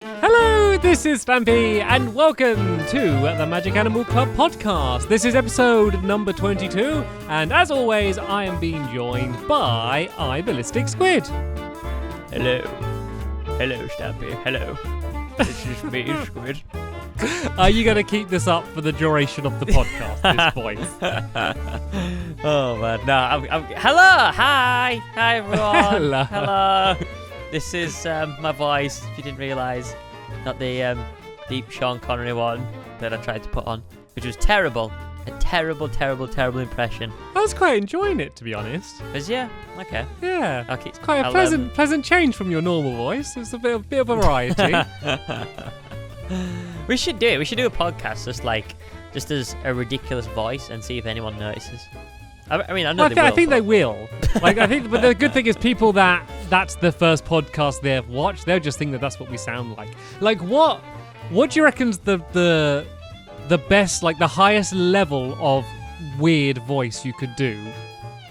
Hello, this is Stampy, and welcome to the Magic Animal Club podcast. This is episode number 22, and as always, I am being joined by Ballistic Squid. Hello. Hello, Stampy. Hello. This is me, Squid. Are you going to keep this up for the duration of the podcast, this voice? Oh, man. No, I'm... Hello! Hi! Hi, everyone! Hello. This is my voice, if you didn't realise. Not the deep Sean Connery one that I tried to put on, which was terrible. A terrible, terrible, terrible impression. I was quite enjoying it, to be honest. Yeah? Okay. Yeah. Okay. It's quite a pleasant change from your normal voice. It's a bit of variety. We should do it. We should do a podcast just as a ridiculous voice and see if anyone notices. I mean, I know they will. I think they will. But the good thing is people that's the first podcast they've watched, they'll just think that that's what we sound like. Like, what do you reckon's the best, like the highest level of weird voice you could do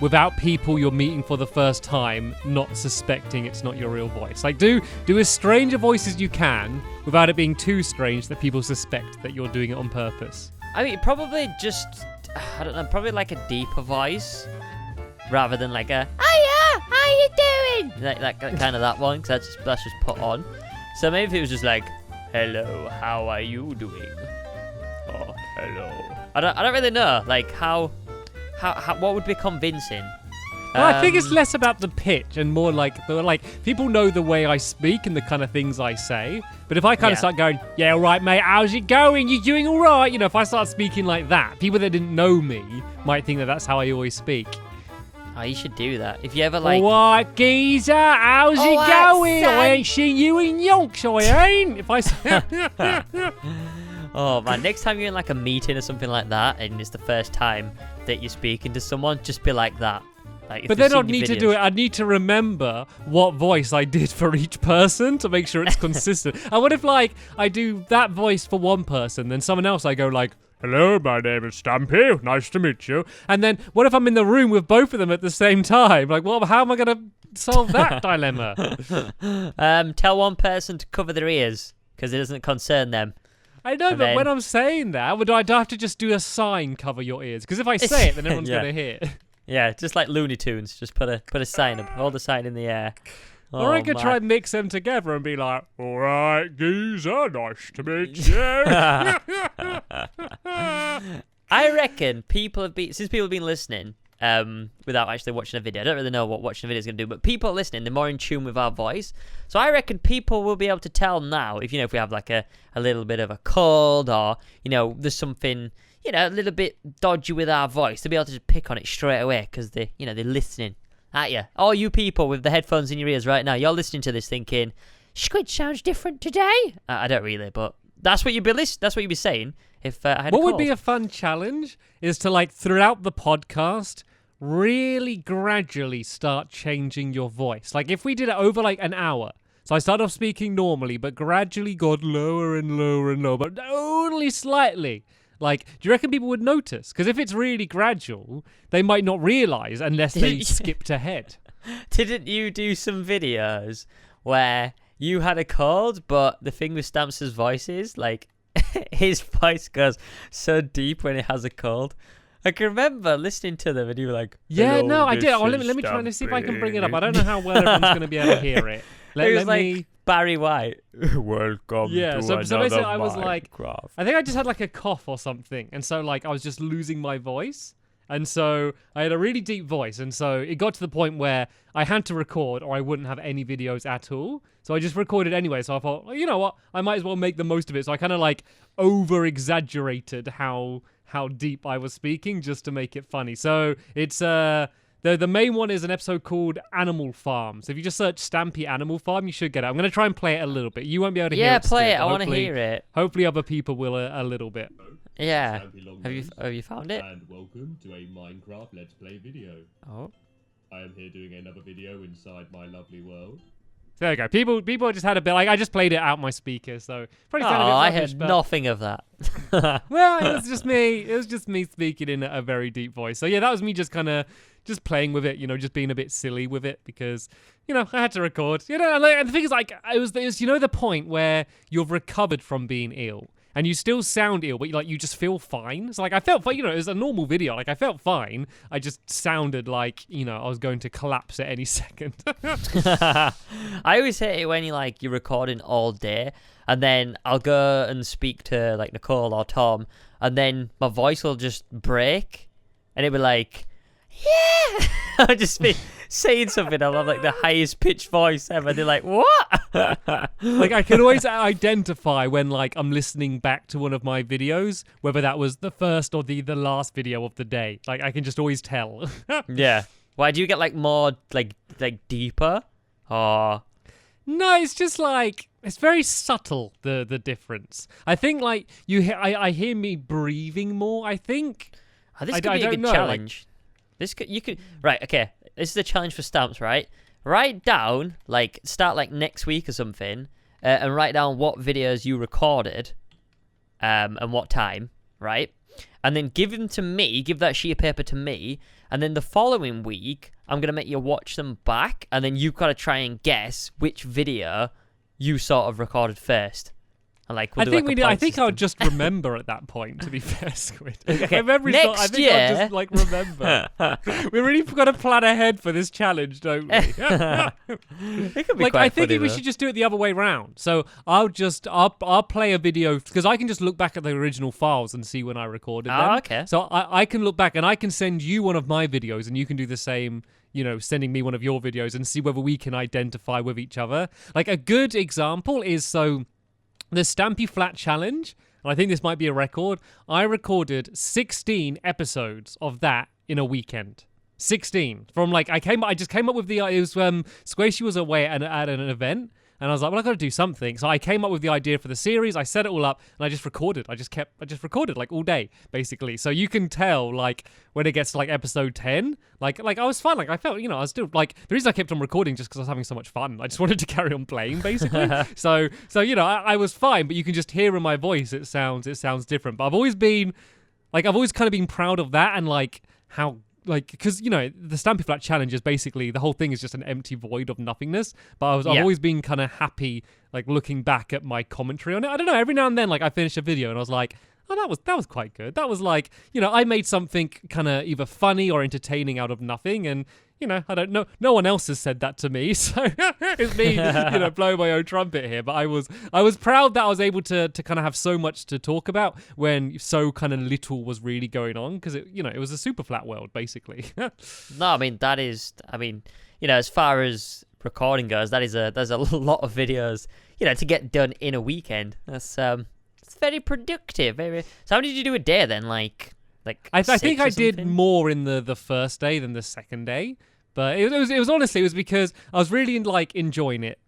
without people you're meeting for the first time not suspecting it's not your real voice? Like, do as strange a voice as you can without it being too strange that people suspect that you're doing it on purpose. I mean, probably just... I don't know, probably like a deeper voice rather than like a hiya, how you doing? Like kind of that one, because that's just put on. So maybe if it was just like, hello, how are you doing? Oh, hello. I don't really know, like how what would be convincing? Well, I think it's less about the pitch and more like people know the way I speak and the kind of things I say. But if I kind of start going, yeah, all right, mate, how's it going? You doing all right? You know, if I start speaking like that, people that didn't know me might think that that's how I always speak. Oh, you should do that. If you ever like... All right, geezer, how's it going? Son. I ain't seen you in yonks, I ain't. If I say... Oh, man, next time you're in like a meeting or something like that and it's the first time that you're speaking to someone, just be like that. Like, but then I'd need to do it. I'd need to remember what voice I did for each person to make sure it's consistent. And what if, like, I do that voice for one person, then someone else I go like, hello, my name is Stampy. Nice to meet you. And then what if I'm in the room with both of them at the same time? Like, well, how am I going to solve that dilemma? Tell one person to cover their ears because it doesn't concern them. I know, but when I'm saying that, I'd have to just do a sign, cover your ears. Because if I say it, then everyone's going to hear. Yeah, just like Looney Tunes. Just put a sign up. Hold the sign in the air. Or I could try and mix them together and be like, all right, geezer, nice to meet you. I reckon since people have been listening without actually watching a video. I don't really know what watching a video is going to do, but people listening, they're more in tune with our voice. So I reckon people will be able to tell now if we have like a little bit of a cold or, there's something... a little bit dodgy with our voice, to be able to just pick on it straight away because they're listening at you. All you people with the headphones in your ears right now, you're listening to this thinking, Squid sounds different today. I don't really, but that's what you'd be saying if I had a What cold. would be a fun challenge is to, like, throughout the podcast, really gradually start changing your voice. Like, if we did it over, like, an hour. So I started off speaking normally, but gradually got lower and lower and lower, but only slightly. Like, do you reckon people would notice? Because if it's really gradual, they might not realise unless they skipped ahead. Didn't you do some videos where you had a cold, but the thing with Stamps' voice is, like, his voice goes so deep when he has a cold? I can remember listening to them and you were like, yeah, no, I did. Oh, let me try and see if I can bring it up. I don't know how well everyone's going to be able to hear it. Let me... Barry White. Welcome to so basically I was like, Minecraft. I think I just had like a cough or something, and so like I was just losing my voice, and so I had a really deep voice, and so it got to the point where I had to record or I wouldn't have any videos at all. So I just recorded anyway. So I thought, well, you know what, I might as well make the most of it. So I kind of like over exaggerated how deep I was speaking just to make it funny. So it's The main one is an episode called Animal Farm. So if you just search Stampy Animal Farm, you should get it. I'm going to try and play it a little bit. You won't be able to hear it. Yeah, play it. I want to hear it. Hopefully other people will a little bit. Yeah. Have you found it? And welcome to a Minecraft Let's Play video. Oh. I am here doing another video inside my lovely world. So there you go. People just had a bit like I just played it out my speaker, so probably Oh, sounded a bit I rubbish, heard but- nothing of that. Well, it was just me. It was just me speaking in a very deep voice. So yeah, that was me just kind of just playing with it, just being a bit silly with it because, I had to record. And the thing is, like, it was the point where you've recovered from being ill and you still sound ill, but you just feel fine. So like I felt fine, it was a normal video. Like I felt fine. I just sounded like, I was going to collapse at any second. I always hate it when you're recording all day and then I'll go and speak to like Nicole or Tom and then my voice will just break and it'll be like, yeah, I'll just be saying something. I'll have like the highest pitched voice ever. They're like, what? Like I can always identify when like I'm listening back to one of my videos, whether that was the first or the last video of the day. Like I can just always tell. Yeah. Why do you get like more like deeper? Or No, it's just like it's very subtle the difference. I think like I hear me breathing more. I think. this I could be a don't good know, challenge. You could right. Okay, this is a challenge for Stamps, right? Write down start next week or something, and write down what videos you recorded, and what time, right? And then give them to me. Give that sheet of paper to me, and then the following week I'm gonna make you watch them back, and then you've got to try and guess which video you sort of recorded first. And we'll I do, think a we do. I point think I'll system. just remember at that point. To be fair, Squid. Okay, My memory's next I think year- I'll just remember. We really got to plan ahead for this challenge, don't we? It could be Like quite I think funny, we though. should just do it the other way round. So I'll play a video because I can just look back at the original files and see when I recorded them. Oh, okay. So I can look back and I can send you one of my videos and you can do the same. Sending me one of your videos and see whether we can identify with each other. Like a good example is the Stampy Flat Challenge, and I think this might be a record. I recorded 16 episodes of that in a weekend. 16 from I just came up with it was Squishy was away at an event and I was like, well, I got to do something. So I came up with the idea for the series. I set it all up and I just recorded. I just recorded all day basically. So you can tell when it gets to episode 10, I was fun. I felt, I was still the reason I kept on recording just because I was having so much fun. I just wanted to carry on playing basically. so I was fine, but you can just hear in my voice it sounds different. But I've always kind of been proud of that and how because the Stampy Flat Challenge is basically the whole thing is just an empty void of nothingness. But I've always been kind of happy looking back at my commentary on it. I don't know. Every now and then I finish a video and I was like, oh, that was quite good. That was I made something kind of either funny or entertaining out of nothing. And I don't know. No one else has said that to me, so it's me, blowing my own trumpet here. But I was proud that I was able to kind of have so much to talk about when so kind of little was really going on because it was a super flat world basically. No, I mean as far as recording goes, there's a lot of videos, to get done in a weekend. That's it's very productive. So how many did you do a day then? I think I did more in the first day than the second day, but it was honestly because I was really enjoying it,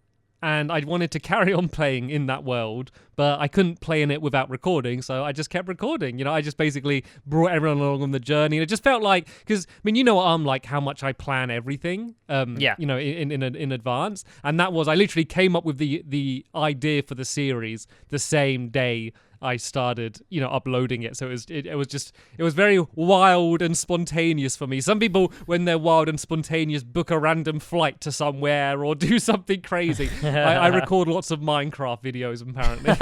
and I wanted to carry on playing in that world, but I couldn't play in it without recording, so I just kept recording. I just basically brought everyone along on the journey, and it just felt because what I'm like, how much I plan everything, in advance, and that was I literally came up with the idea for the series the same day I started, uploading it. So it was very wild and spontaneous for me. Some people, when they're wild and spontaneous, book a random flight to somewhere or do something crazy. I record lots of Minecraft videos, apparently.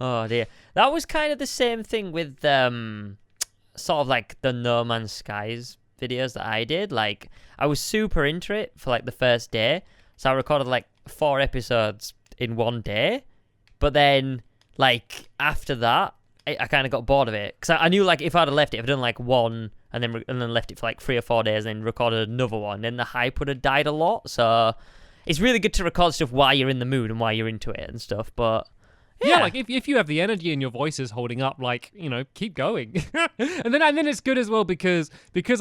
Oh dear, that was kind of the same thing with sort of the No Man's Skies videos that I did. I was super into it for the first day, so I recorded 4 episodes in one day. But then, after that, I kind of got bored of it. Because I knew, if I'd have left it, if I'd done, one, and then left it for, 3 or 4 days, and then recorded another one, then the hype would have died a lot. So, it's really good to record stuff while you're in the mood and while you're into it and stuff. But, yeah. If you have the energy and your voice is holding up, keep going. and then it's good as well because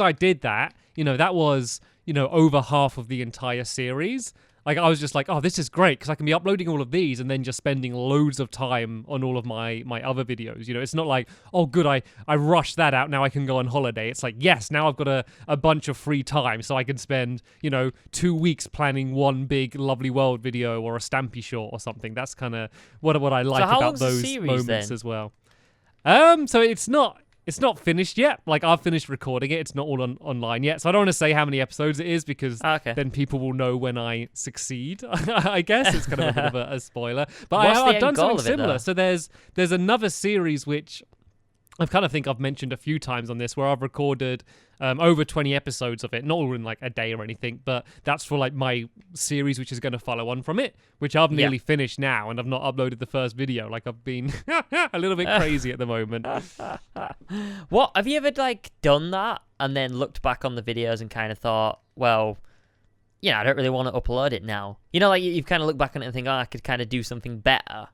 I did that, that was, over half of the entire series. Like, I was just like, oh, this is great because I can be uploading all of these and then just spending loads of time on all of my other videos. It's not like, oh, good, I rushed that out. Now I can go on holiday. It's like, yes, now I've got a bunch of free time so I can spend, 2 weeks planning one big Lovely World video or a Stampy short or something. That's kind of what I like how about long's the those series, moments then? as well. So it's not finished yet. Like, I've finished recording it. It's not all online yet. So I don't want to say how many episodes it is because then people will know when I succeed. I guess it's kind of a bit of a spoiler. But What's the I've end done goal something of it, similar. though? So there's another series which I kind of think I've mentioned a few times on this where I've recorded over 20 episodes of it, not all in like a day or anything, but that's for like my series which is going to follow on from it, which I've nearly finished now and I've not uploaded the first video. Like, I've been a little bit crazy at the moment. What, have you ever like done that and then looked back on the videos and kind of thought, well, I don't really want to upload it now. Like you've kind of looked back on it and think, oh, I could kind of do something better. Have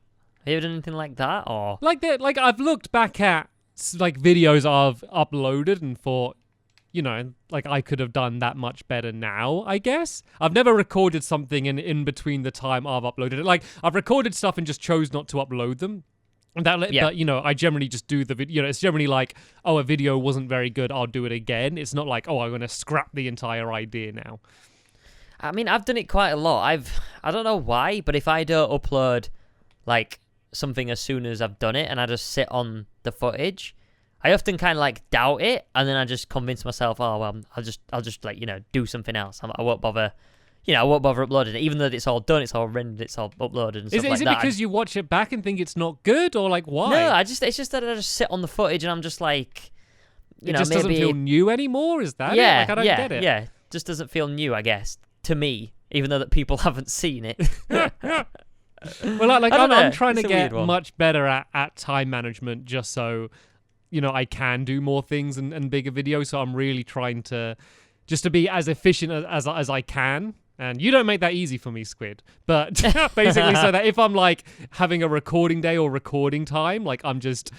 you ever done anything like that, or like that? Like, I've looked back at like videos I've uploaded and thought, like, I could have done that much better now, I guess. I've never recorded something in between the time I've uploaded it. Like, I've recorded stuff and just chose not to upload them. But, I generally just do the video. It's generally like, oh, a video wasn't very good, I'll do it again. It's not like, oh, I'm going to scrap the entire idea now. I mean, I've done it quite a lot. I don't know why, but if I don't upload, like, something as soon as I've done it and I just sit on the footage, I often kind of like doubt it, and then I just convince myself, oh well, I'll just like do something else. I won't bother, I won't bother uploading it, even though it's all done, it's all rendered, it's all uploaded and stuff like that. Is it because you watch it back and think it's not good, or like why? No, it's just that I just sit on the footage and I'm just like, it just doesn't feel new anymore. Is that it? Like, I don't get it. Yeah, just doesn't feel new, I guess, to me, even though that people haven't seen it. Well, I'm trying to It's a get weird one. much better at time management, just so I can do more things and bigger videos. So I'm really trying to be as efficient as I can. And you don't make that easy for me, Squid. But basically, so that if I'm like having a recording day or recording time, like I'm just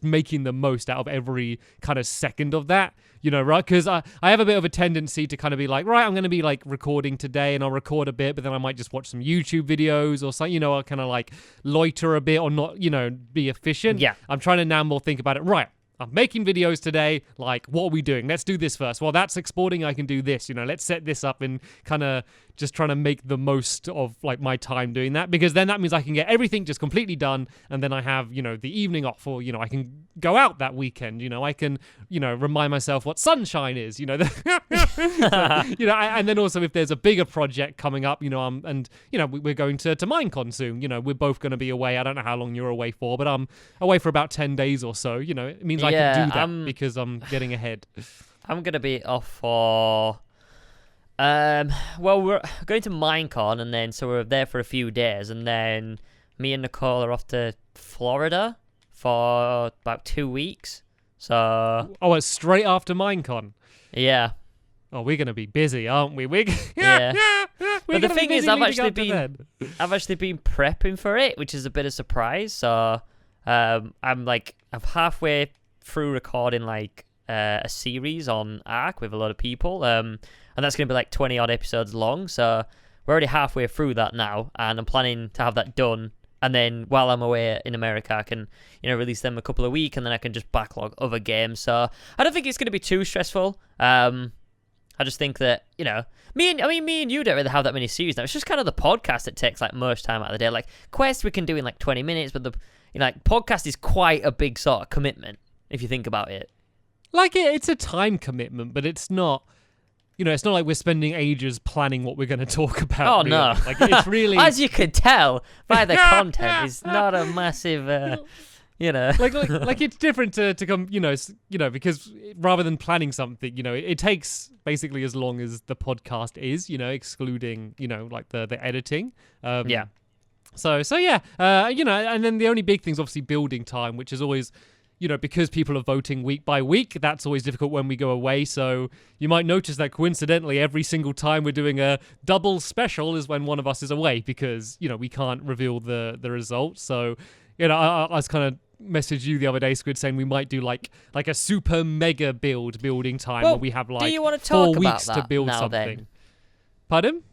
making the most out of every kind of second of that, right? Because I have a bit of a tendency to kind of be like, right, I'm going to be like recording today and I'll record a bit, but then I might just watch some YouTube videos or something, I'll kind of like loiter a bit or not, be efficient. Yeah. I'm trying to now more think about it. Right. I'm making videos today. Like, what are we doing? Let's do this first. Well, that's exporting. I can do this. Let's set this up and kind of just trying to make the most of like my time doing that, because then that means I can get everything just completely done, and then I have the evening off, or I can go out that weekend. I can remind myself what sunshine is. And then also if there's a bigger project coming up, we're going to Minecon soon. We're both going to be away. I don't know how long you're away for, but I'm away for about 10 days or so. It means I can do that because I'm getting ahead. I'm going to be off for... well, we're going to Minecon, and then so we're there for a few days, and then me and Nicole are off to Florida for about 2 weeks. So... Oh, it's straight after Minecon. Yeah. Oh, we're going to be busy, aren't we? Yeah. But the gonna be thing is, busy I've leading actually been prepping for it, which is a bit of surprise. So I'm halfway through recording like a series on Ark with a lot of people, and that's going to be like 20 odd episodes long. So we're already halfway through that now, and I'm planning to have that done. And then while I'm away in America, I can, release them a couple of weeks, and then I can just backlog other games. So I don't think it's going to be too stressful. I just think that, me and you don't really have that many series now. It's just kind of the podcast that takes like most time out of the day. Like Quest we can do in like 20 minutes, but the podcast is quite a big sort of commitment if you think about it. Like it's a time commitment, but it's not. It's not like we're spending ages planning what we're going to talk about. Oh, really. no. Like, it's really... As you can tell by the content, it's not a massive, Like it's different to come, because rather than planning something, it takes basically as long as the podcast is, excluding, like the editing. Yeah. So yeah, and then the only big thing's obviously building time, which is always... because people are voting week by week, that's always difficult when we go away. So you might notice that coincidentally, every single time we're doing a double special is when one of us is away, because, we can't reveal the results. So, I was kind of messaged you the other day, Squid, saying we might do like a super mega building time where we have like do you want to 4 talk about weeks to that build now, something. then? Pardon?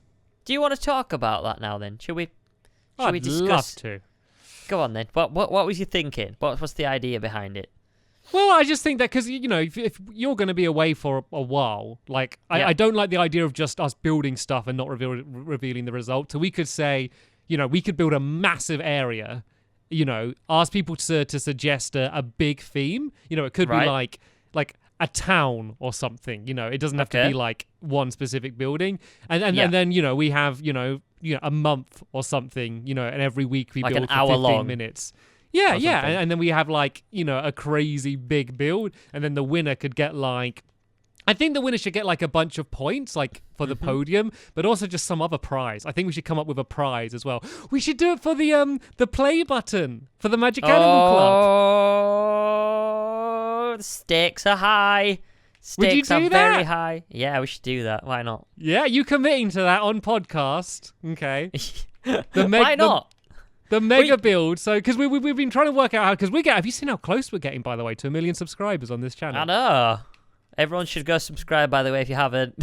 Do you want to talk about that now? Then should we? Should we I'd discuss? love to. Go on then. What was you thinking? What's the idea behind it? Well, I just think that because, if you're going to be away for a while, like, I don't like the idea of just us building stuff and not revealing the result. So we could say, we could build a massive area, ask people to suggest a big theme. It could be like a town or something. It doesn't have to be like one specific building. And then, we have, a month or something, and every week we like build an for hour 15 long. minutes. Yeah, and then we have like, a crazy big build, and then the winner could get like, I think the winner should get like a bunch of points, like for the podium, but also just some other prize. I think we should come up with a prize as well. We should do it for the play button for the Magic Animal Club. Oh, the stakes are high. Would you Stakes do are that? very high. Yeah, we should do that. Why not? Yeah, you committing to that on podcast? Okay. Why not? The mega build. So, because we've been trying to work out how. Because have you seen how close we're getting, by the way, to 1 million subscribers on this channel? I know. Everyone should go subscribe, by the way, if you haven't.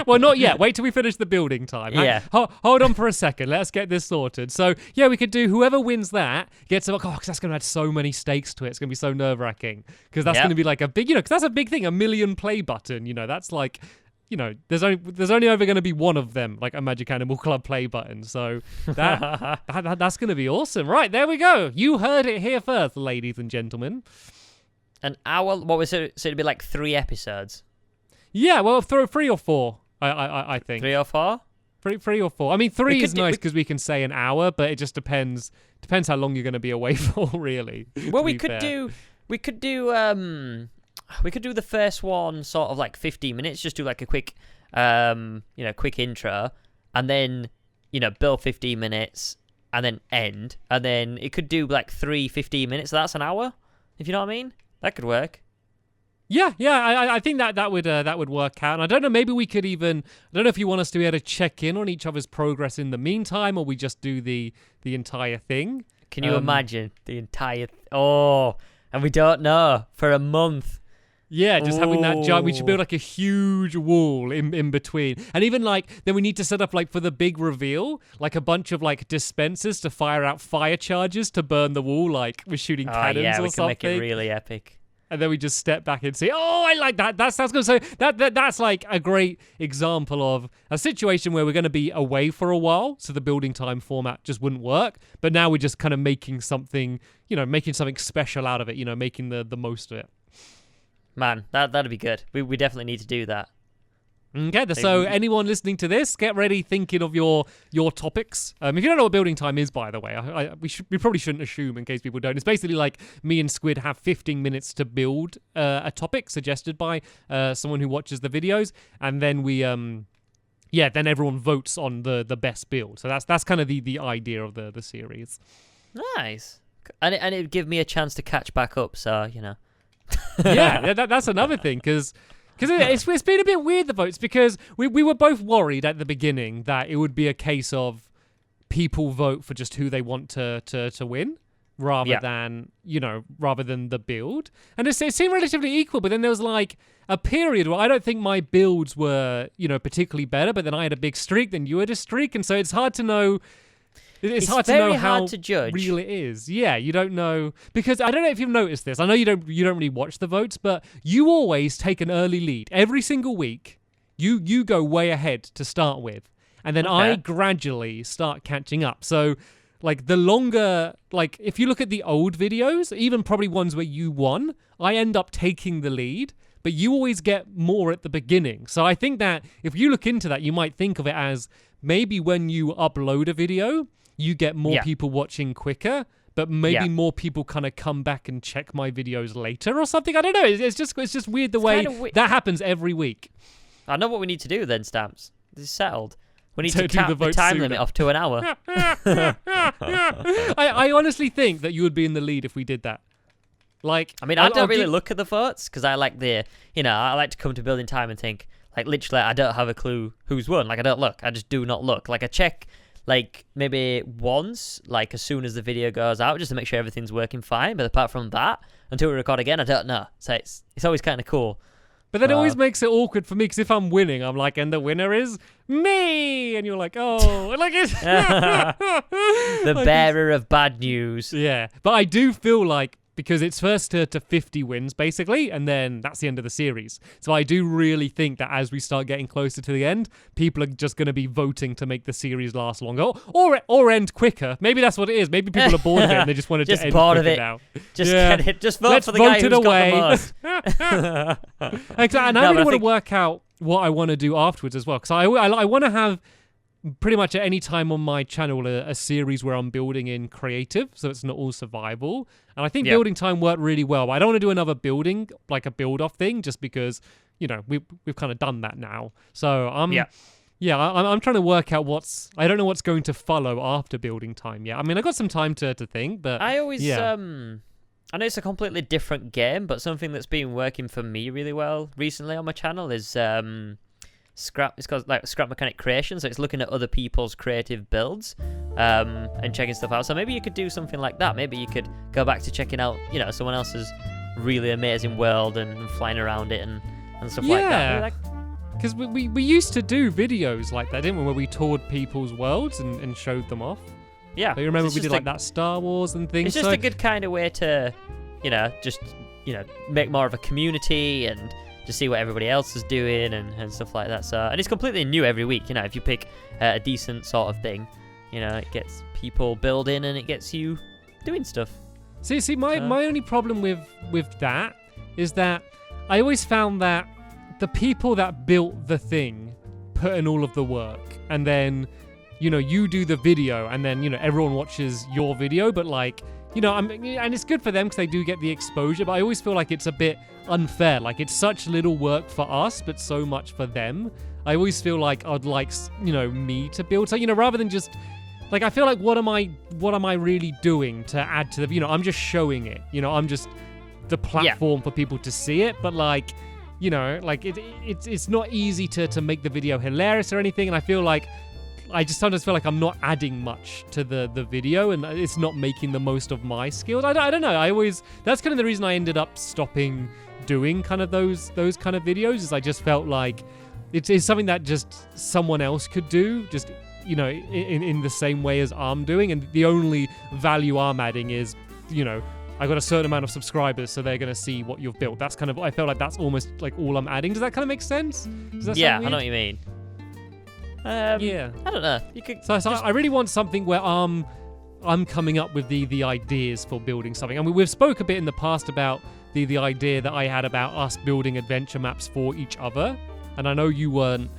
Well, not yet. Wait till we finish the building time. Yeah. Hold on for a second. Let's get this sorted. So, yeah, we could do whoever wins that gets because that's going to add so many stakes to it. It's going to be so nerve-wracking. Because that's going to be like a big, because that's a big thing, 1 million play button. That's like, there's only ever going to be one of them, like a Magic Animal Club play button. So that's going to be awesome. Right, there we go. You heard it here first, ladies and gentlemen. An hour? What was it? So it'd be like 3 episodes. Yeah, well, 3 or 4, I think. 3 or 4? Three or 4. I mean, 3 is nice because we can say an hour, but it just depends how long you're going to be away for, really. Well, we could do the first one sort of like 15 minutes, just do like a quick quick intro, and then build 15 minutes and then end, and then it could do like 15 minutes, so that's an hour, if you know what I mean. That could work. Yeah, I think that would work out. And I don't know, maybe we could even, I don't know if you want us to be able to check in on each other's progress in the meantime, or we just do the entire thing. Can you imagine the entire and we don't know for a month. Yeah, just having that giant, we should build like a huge wall in between. And even like, then we need to set up like for the big reveal, like a bunch of like dispensers to fire out fire charges to burn the wall, like we're shooting cannons or something. We can make it really epic. And then we just step back and say, I like that. That sounds good. So that's like a great example of a situation where we're going to be away for a while. So the building time format just wouldn't work. But now we're just kind of making something special out of it, making the most of it. Man, that'd be good. We definitely need to do that. Okay, so anyone listening to this, get ready thinking of your topics. If you don't know what building time is, by the way, we probably shouldn't assume in case people don't. It's basically like me and Squid have 15 minutes to build a topic suggested by someone who watches the videos, and then we then everyone votes on the best build. So that's kind of the idea of the series. Nice, and it would give me a chance to catch back up. So Yeah, that's another thing because it's been a bit weird, the votes, because we were both worried at the beginning that it would be a case of people vote for just who they want to win rather than the build. And it seemed relatively equal, but then there was like a period where I don't think my builds were, particularly better, but then I had a big streak, then you had a streak, and so it's hard to know. It's hard to know how to judge. Real it is. Yeah, you don't know, because I don't know if you've noticed this. I know you don't really watch the votes, but you always take an early lead every single week. You go way ahead to start with, and then I gradually start catching up. So, like the longer, like if you look at the old videos, even probably ones where you won, I end up taking the lead. But you always get more at the beginning. So I think that if you look into that, you might think of it as maybe when you upload a video, you get more people watching quicker, but maybe more people kind of come back and check my videos later or something. I don't know. It's just weird the way that happens every week. I know what we need to do then, Stamps. This is settled. We need to do cap the the time sooner. limit off to an hour. I honestly think that you would be in the lead if we did that. Like, I mean, I don't really look at the votes because I like I like to come to building time and think, like, literally, I don't have a clue who's won. Like, I don't look. I just do not look. Like, I check, like, maybe once, like, as soon as the video goes out, just to make sure everything's working fine. But apart from that, until we record again, I don't know. So it's always kind of cool. But then it always makes it awkward for me because if I'm winning, I'm like, and the winner is me, and you're like, oh, like it's the like bearer of bad news. Yeah, but I do feel like because it's first to 50 wins basically, and then that's the end of the series. So I do really think that as we start getting closer to the end, people are just going to be voting to make the series last longer or end quicker. Maybe that's what it is. Maybe people are bored of it and they just wanted Just to end bored quicker of it. now. Just get it. Just vote Let's for the vote guy it who's away. got the most. Exactly. And I No, really but I want to think- work out what I want to do afterwards as well. Because I want to have pretty much at any time on my channel a series where I'm building in creative, so it's not all survival. And I think building time worked really well. But I don't want to do another building, like a build-off thing, just because, you know, we've kind of done that now. So I'm trying to work out I don't know what's going to follow after building time yet. I mean, I got some time to think, but I always I know it's a completely different game, but something that's been working for me really well recently on my channel is Scrap. It's called like Scrap Mechanic Creation, so it's looking at other people's creative builds and checking stuff out. So maybe you could do something like that. Maybe you could go back to checking out, you know, someone else's really amazing world and flying around it and stuff like that. Because we used to do videos like that, didn't we, where we toured people's worlds and showed them off. Yeah, But you remember it's we did just like that Star Wars and things. It's just a good kind of way to, you know, just, you know, make more of a community and just see what everybody else is doing and stuff like that. So, and it's completely new every week. You know, if you pick a decent sort of thing, you know, it gets people building and it gets you doing stuff. See, my only problem with that is that I always found that the people that built the thing put in all of the work, and then, you know, you do the video, and then, you know, everyone watches your video, but like, you know, and it's good for them because they do get the exposure, but I always feel like it's a bit unfair. Like, it's such little work for us, but so much for them. I always feel like I'd like, you know, me to build. So, you know, rather than just, like, I feel like what am I really doing to add to the, you know, I'm just showing it. You know, I'm just the platform for people to see it, but like, you know, like it's not easy to make the video hilarious or anything, and I feel like I just sometimes feel like I'm not adding much to the video, and it's not making the most of my skills. I don't know. That's kind of the reason I ended up stopping doing kind of those kind of videos, is I just felt like it's something that just someone else could do, just, you know, in the same way as I'm doing, and the only value I'm adding is, you know, I got a certain amount of subscribers, so they're going to see what you've built. That's kind of, I felt like that's almost like all I'm adding. Does that kind of make sense? Does that Yeah, sound weird? I know what you mean. Yeah. I don't know. You could. So I really want something where I'm coming up with the ideas for building something. I mean, we've spoke a bit in the past about the idea that I had about us building adventure maps for each other, and I know you weren't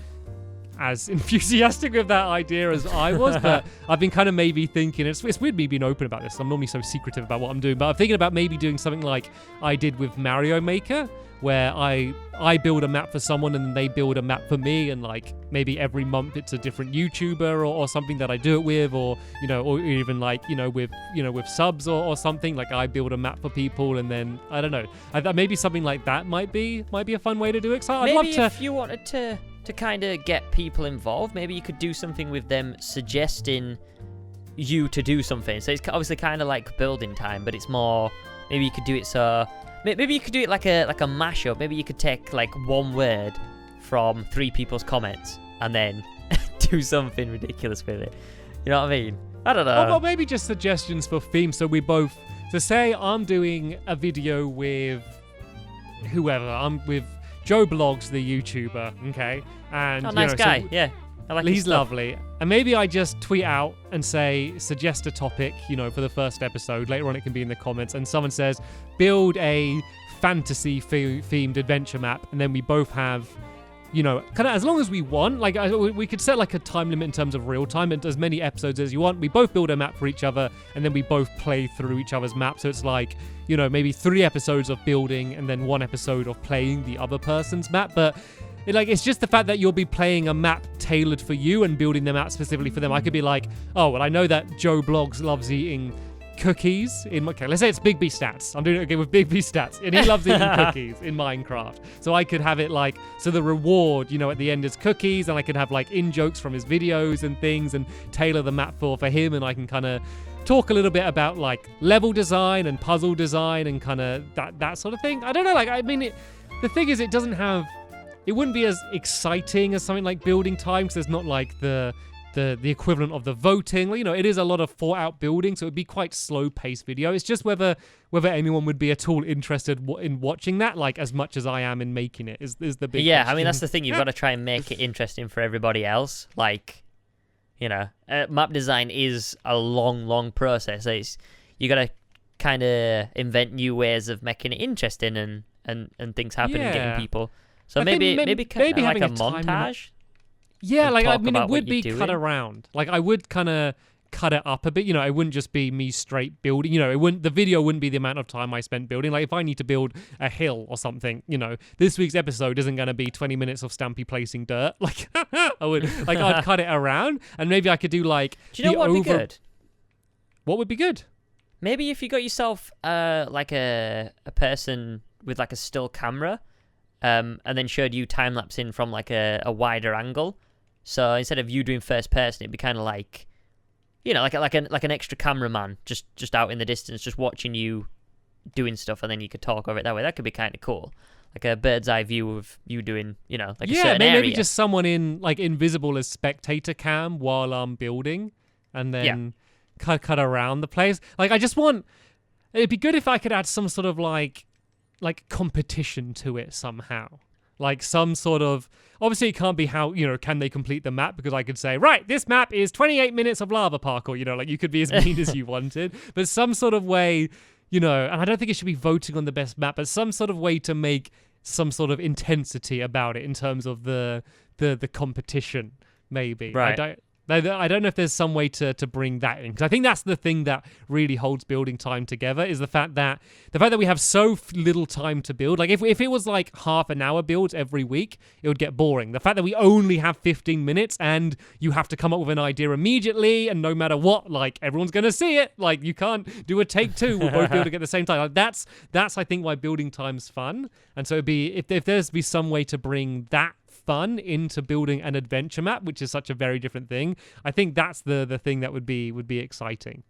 as enthusiastic with that idea as I was, but I've been kind of maybe thinking, it's weird me being open about this. I'm normally so secretive about what I'm doing, but I'm thinking about maybe doing something like I did with Mario Maker, where I build a map for someone and then they build a map for me, and like maybe every month it's a different YouTuber or something that I do it with, or, you know, or even like, you know, with subs or something, like I build a map for people, and then I don't know, maybe something like that might be a fun way to do it. So I'd love Maybe to. if you wanted to kind of get people involved, maybe you could do something with them suggesting you to do something. So it's obviously kind of like building time, but it's more, maybe you could do it so, maybe you could do it like a mashup. Maybe you could take like one word from 3 people's comments and then do something ridiculous with it. You know what I mean? I don't know. Well, maybe just suggestions for themes, so we both, so say I'm doing a video with whoever, I'm with Joe Blogs, the YouTuber, okay? And nice guy. So yeah, I like his he's stuff. lovely. And maybe I just tweet out and say, suggest a topic, you know, for the first episode. Later on it can be in the comments. And someone says, build a fantasy themed adventure map. And then we both have, you know, kind of as long as we want. Like, we could set like a time limit in terms of real time, and as many episodes as you want. We both build a map for each other, and then we both play through each other's map. So it's like, you know, maybe 3 episodes of building and then 1 episode of playing the other person's map. But it's just the fact that you'll be playing a map tailored for you and building them out specifically for them. I could be like, oh, well, I know that Joe Blogs loves eating cookies okay, let's say it's Big B Stats. I'm doing it again with Big B Stats, and he loves eating cookies in Minecraft. So I could have it like, so the reward, you know, at the end is cookies, and I could have like in-jokes from his videos and things, and tailor the map for him, and I can kind of talk a little bit about like level design and puzzle design and kind of that sort of thing. I don't know, like, I mean, the thing is, it wouldn't be as exciting as something like building time, because there's not like the equivalent of the voting. You know, it is a lot of thought out building, so it'd be quite slow paced video. It's just whether anyone would be at all interested in watching that, like as much as I am in making it, is the big Yeah, question. I mean, that's the thing. You've got to try and make it interesting for everybody else. Like, you know, map design is a long process. You got to kind of invent new ways of making it interesting and things happen and getting people. So maybe like having a a time montage. Yeah, like I talk mean, it about would what be you're cut doing. around. Like I would kind of cut it up a bit. You know, it wouldn't just be me straight building. You know, the video wouldn't be the amount of time I spent building. Like if I need to build a hill or something, you know, this week's episode isn't going to be 20 minutes of Stampy placing dirt. Like I'd cut it around, and maybe I could do like. Do you know what would be good? What would be good? Maybe if you got yourself like a person with like a still camera, and then showed you time lapsing from like a wider angle. So instead of you doing first person, it'd be kind of like, you know, like an extra cameraman just out in the distance, just watching you doing stuff, and then you could talk over it that way. That could be kind of cool, like a bird's eye view of you doing, you know, like a certain maybe area. just someone in like invisible as spectator cam while I'm building, and then cut around the place. Like I just want. It'd be good if I could add some sort of like competition to it somehow. Like some sort of, obviously it can't be how, you know, can they complete the map, because I could say, right, this map is 28 minutes of lava parkour, you know, like you could be as mean as you wanted, but some sort of way, you know, and I don't think it should be voting on the best map, but some sort of way to make some sort of intensity about it in terms of the competition, maybe. Right. I don't know if there's some way to bring that in, because I think that's the thing that really holds building time together, is the fact that we have so little time to build. Like if it was like half an hour builds every week, it would get boring. The fact that we only have 15 minutes and you have to come up with an idea immediately, and no matter what, like everyone's gonna see it. Like you can't do a take two. We'll both build it at the same time. Like that's I think why building time's fun. And so it'd be if there's be some way to bring that fun into building an adventure map, which is such a very different thing. I think that's the thing that would be exciting.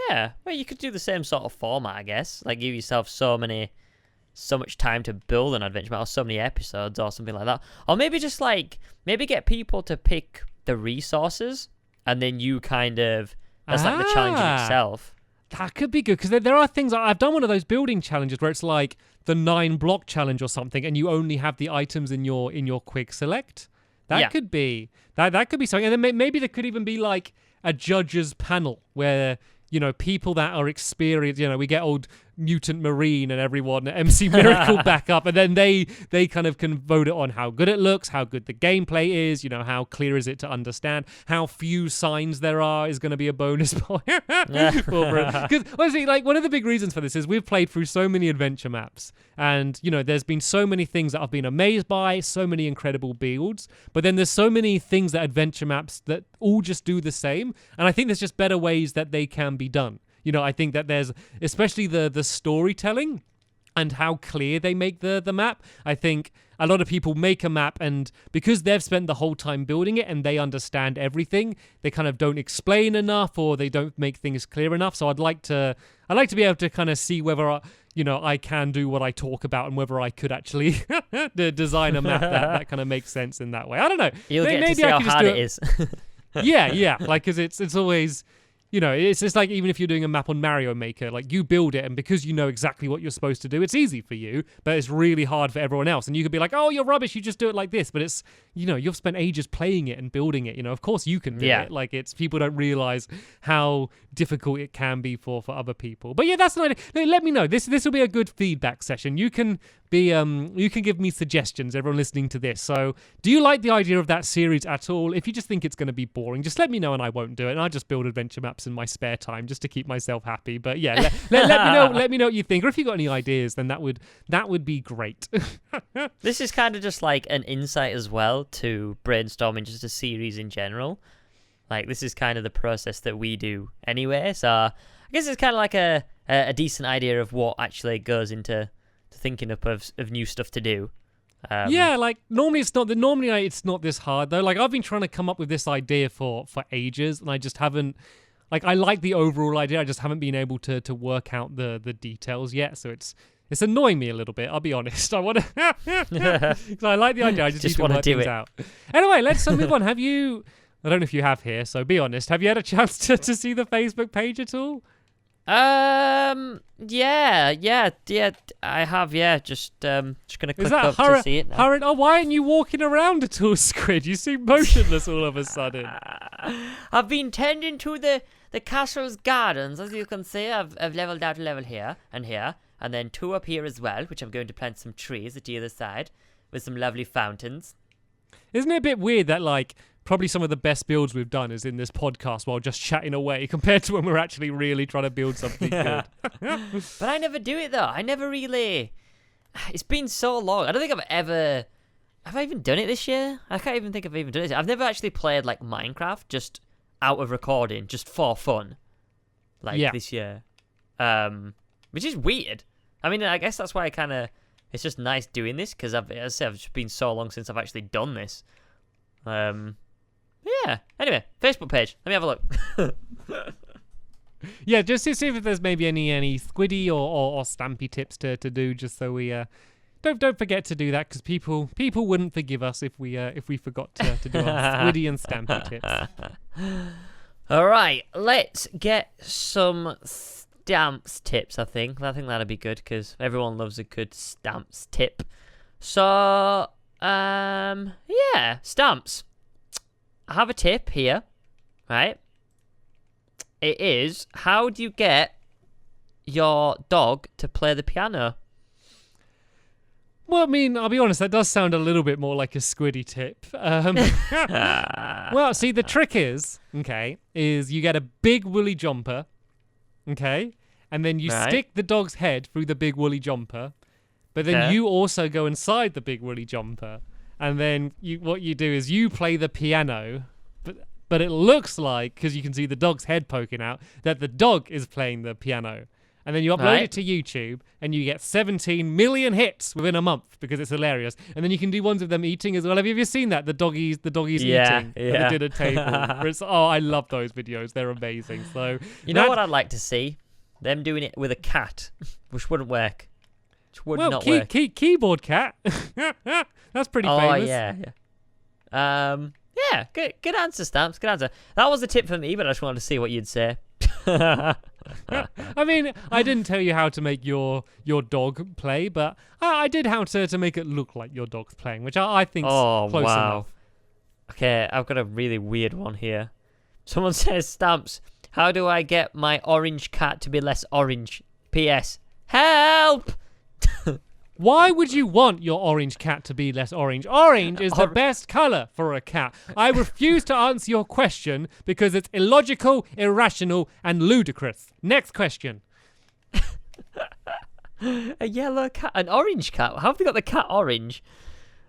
Yeah, well, you could do the same sort of format, I guess. Like give yourself so much time to build an adventure map, or so many episodes, or something like that. Or maybe just like get people to pick the resources, and then you kind of that's like the challenge in itself. That could be good, because there are things. I've done one of those building challenges where it's like the 9-block challenge or something, and you only have the items in your quick select. That could be that could be something. And then maybe there could even be like a judges panel where, you know, people that are experienced, you know, we get old Mutant Marine and everyone, MC Miracle back up, and then they kind of can vote it on how good it looks, how good the gameplay is, you know, how clear is it to understand, how few signs there are is going to be a bonus point. Because honestly, like one of the big reasons for this is we've played through so many adventure maps, and you know, there's been so many things that I've been amazed by, so many incredible builds, but then there's so many things that adventure maps that all just do the same, and I think there's just better ways that they can be done. You know, I think that there's especially the storytelling and how clear they make the map. I think a lot of people make a map, and because they've spent the whole time building it and they understand everything, they kind of don't explain enough, or they don't make things clear enough. So I'd like to be able to kind of see whether I can do what I talk about, and whether I could actually design a map that kind of makes sense in that way. I don't know. You'll get to see how hard it is. Yeah, like because it's always. You know, it's just like even if you're doing a map on Mario Maker, like you build it, and because you know exactly what you're supposed to do, it's easy for you, but it's really hard for everyone else. And you could be like, oh, you're rubbish, you just do it like this. But it's, you know, you've spent ages playing it and building it. You know, of course you can do it. Like it's, people don't realize how difficult it can be for other people. But yeah, that's an idea. Let me know. This will be a good feedback session. You can give me suggestions, everyone listening to this. So do you like the idea of that series at all? If you just think it's going to be boring, just let me know and I won't do it. And I'll just build adventure maps in my spare time just to keep myself happy. But yeah, let me know what you think. Or if you got any ideas, then that would be great. This is kind of just like an insight as well to brainstorming just a series in general. Like this is kind of the process that we do anyway. So I guess it's kind of like a decent idea of what actually goes into thinking up of new stuff to do. Yeah, like normally it's not this hard though. Like I've been trying to come up with this idea for ages, and I just haven't. Like I like the overall idea, I just haven't been able to work out the details yet. So It's annoying me a little bit, I'll be honest. I want to... Because I like the idea, I just need to wanna work do things it. out. Anyway, let's move on. Have you... I don't know if you have here, so be honest. Have you had a chance to see the Facebook page at all? Yeah, I have, yeah. Just gonna click Is that up to see it now. Oh, why aren't you walking around at all, Squid? You seem motionless all of a sudden. I've been tending to the castle's gardens. As you can see, I've leveled out a level here, and then 2 up here as well, which I'm going to plant some trees at the other side with some lovely fountains. Isn't it a bit weird that, like, probably some of the best builds we've done is in this podcast while just chatting away compared to when we're actually really trying to build something good? But I never do it, though. I never really... It's been so long. I don't think I've ever... Have I even done it this year? I can't even think I've even done it. I've never actually played, like, Minecraft just out of recording, just for fun. Like, this year. Which is weird. I mean, I guess that's why I kind of... It's just nice doing this, because as I said, it's been so long since I've actually done this. Yeah. Anyway, Facebook page. Let me have a look. Yeah, just to see if there's maybe any Squiddy or Stampy tips to do, just so we don't forget to do that, because people wouldn't forgive us if we forgot to do our Squiddy and Stampy tips. All right, let's get some stamps tips. I think that'd be good, because everyone loves a good stamps tip. So yeah, stamps. I have a tip here, right? It is, how do you get your dog to play the piano? Well, I mean, I'll be honest, that does sound a little bit more like a Squiddy tip. Well, see, the trick is you get a big woolly jumper, okay? And then you stick the dog's head through the big woolly jumper, but then you also go inside the big woolly jumper. And then what you do is you play the piano, but it looks like, because you can see the dog's head poking out, that the dog is playing the piano. And then you upload it to YouTube, and you get 17 million hits within a month, because it's hilarious. And then you can do ones of them eating as well. Have you ever seen that? The doggies eating at the dinner table. I love those videos. They're amazing. So you know what I'd like to see? Them doing it with a cat, which wouldn't work. Which would not work. Keyboard cat. That's pretty famous. Yeah, good answer, Stamps. Good answer. That was a tip for me, but I just wanted to see what you'd say. I mean, I didn't tell you how to make your dog play, but I did how to make it look like your dog's playing, which I think is close enough. Okay, I've got a really weird one here. Someone says, Stamps, how do I get my orange cat to be less orange? P.S. Help! Why would you want your orange cat to be less orange? Orange is the best colour for a cat. I refuse to answer your question because it's illogical, irrational, and ludicrous. Next question. A yellow cat, an orange cat. How have they got the cat orange?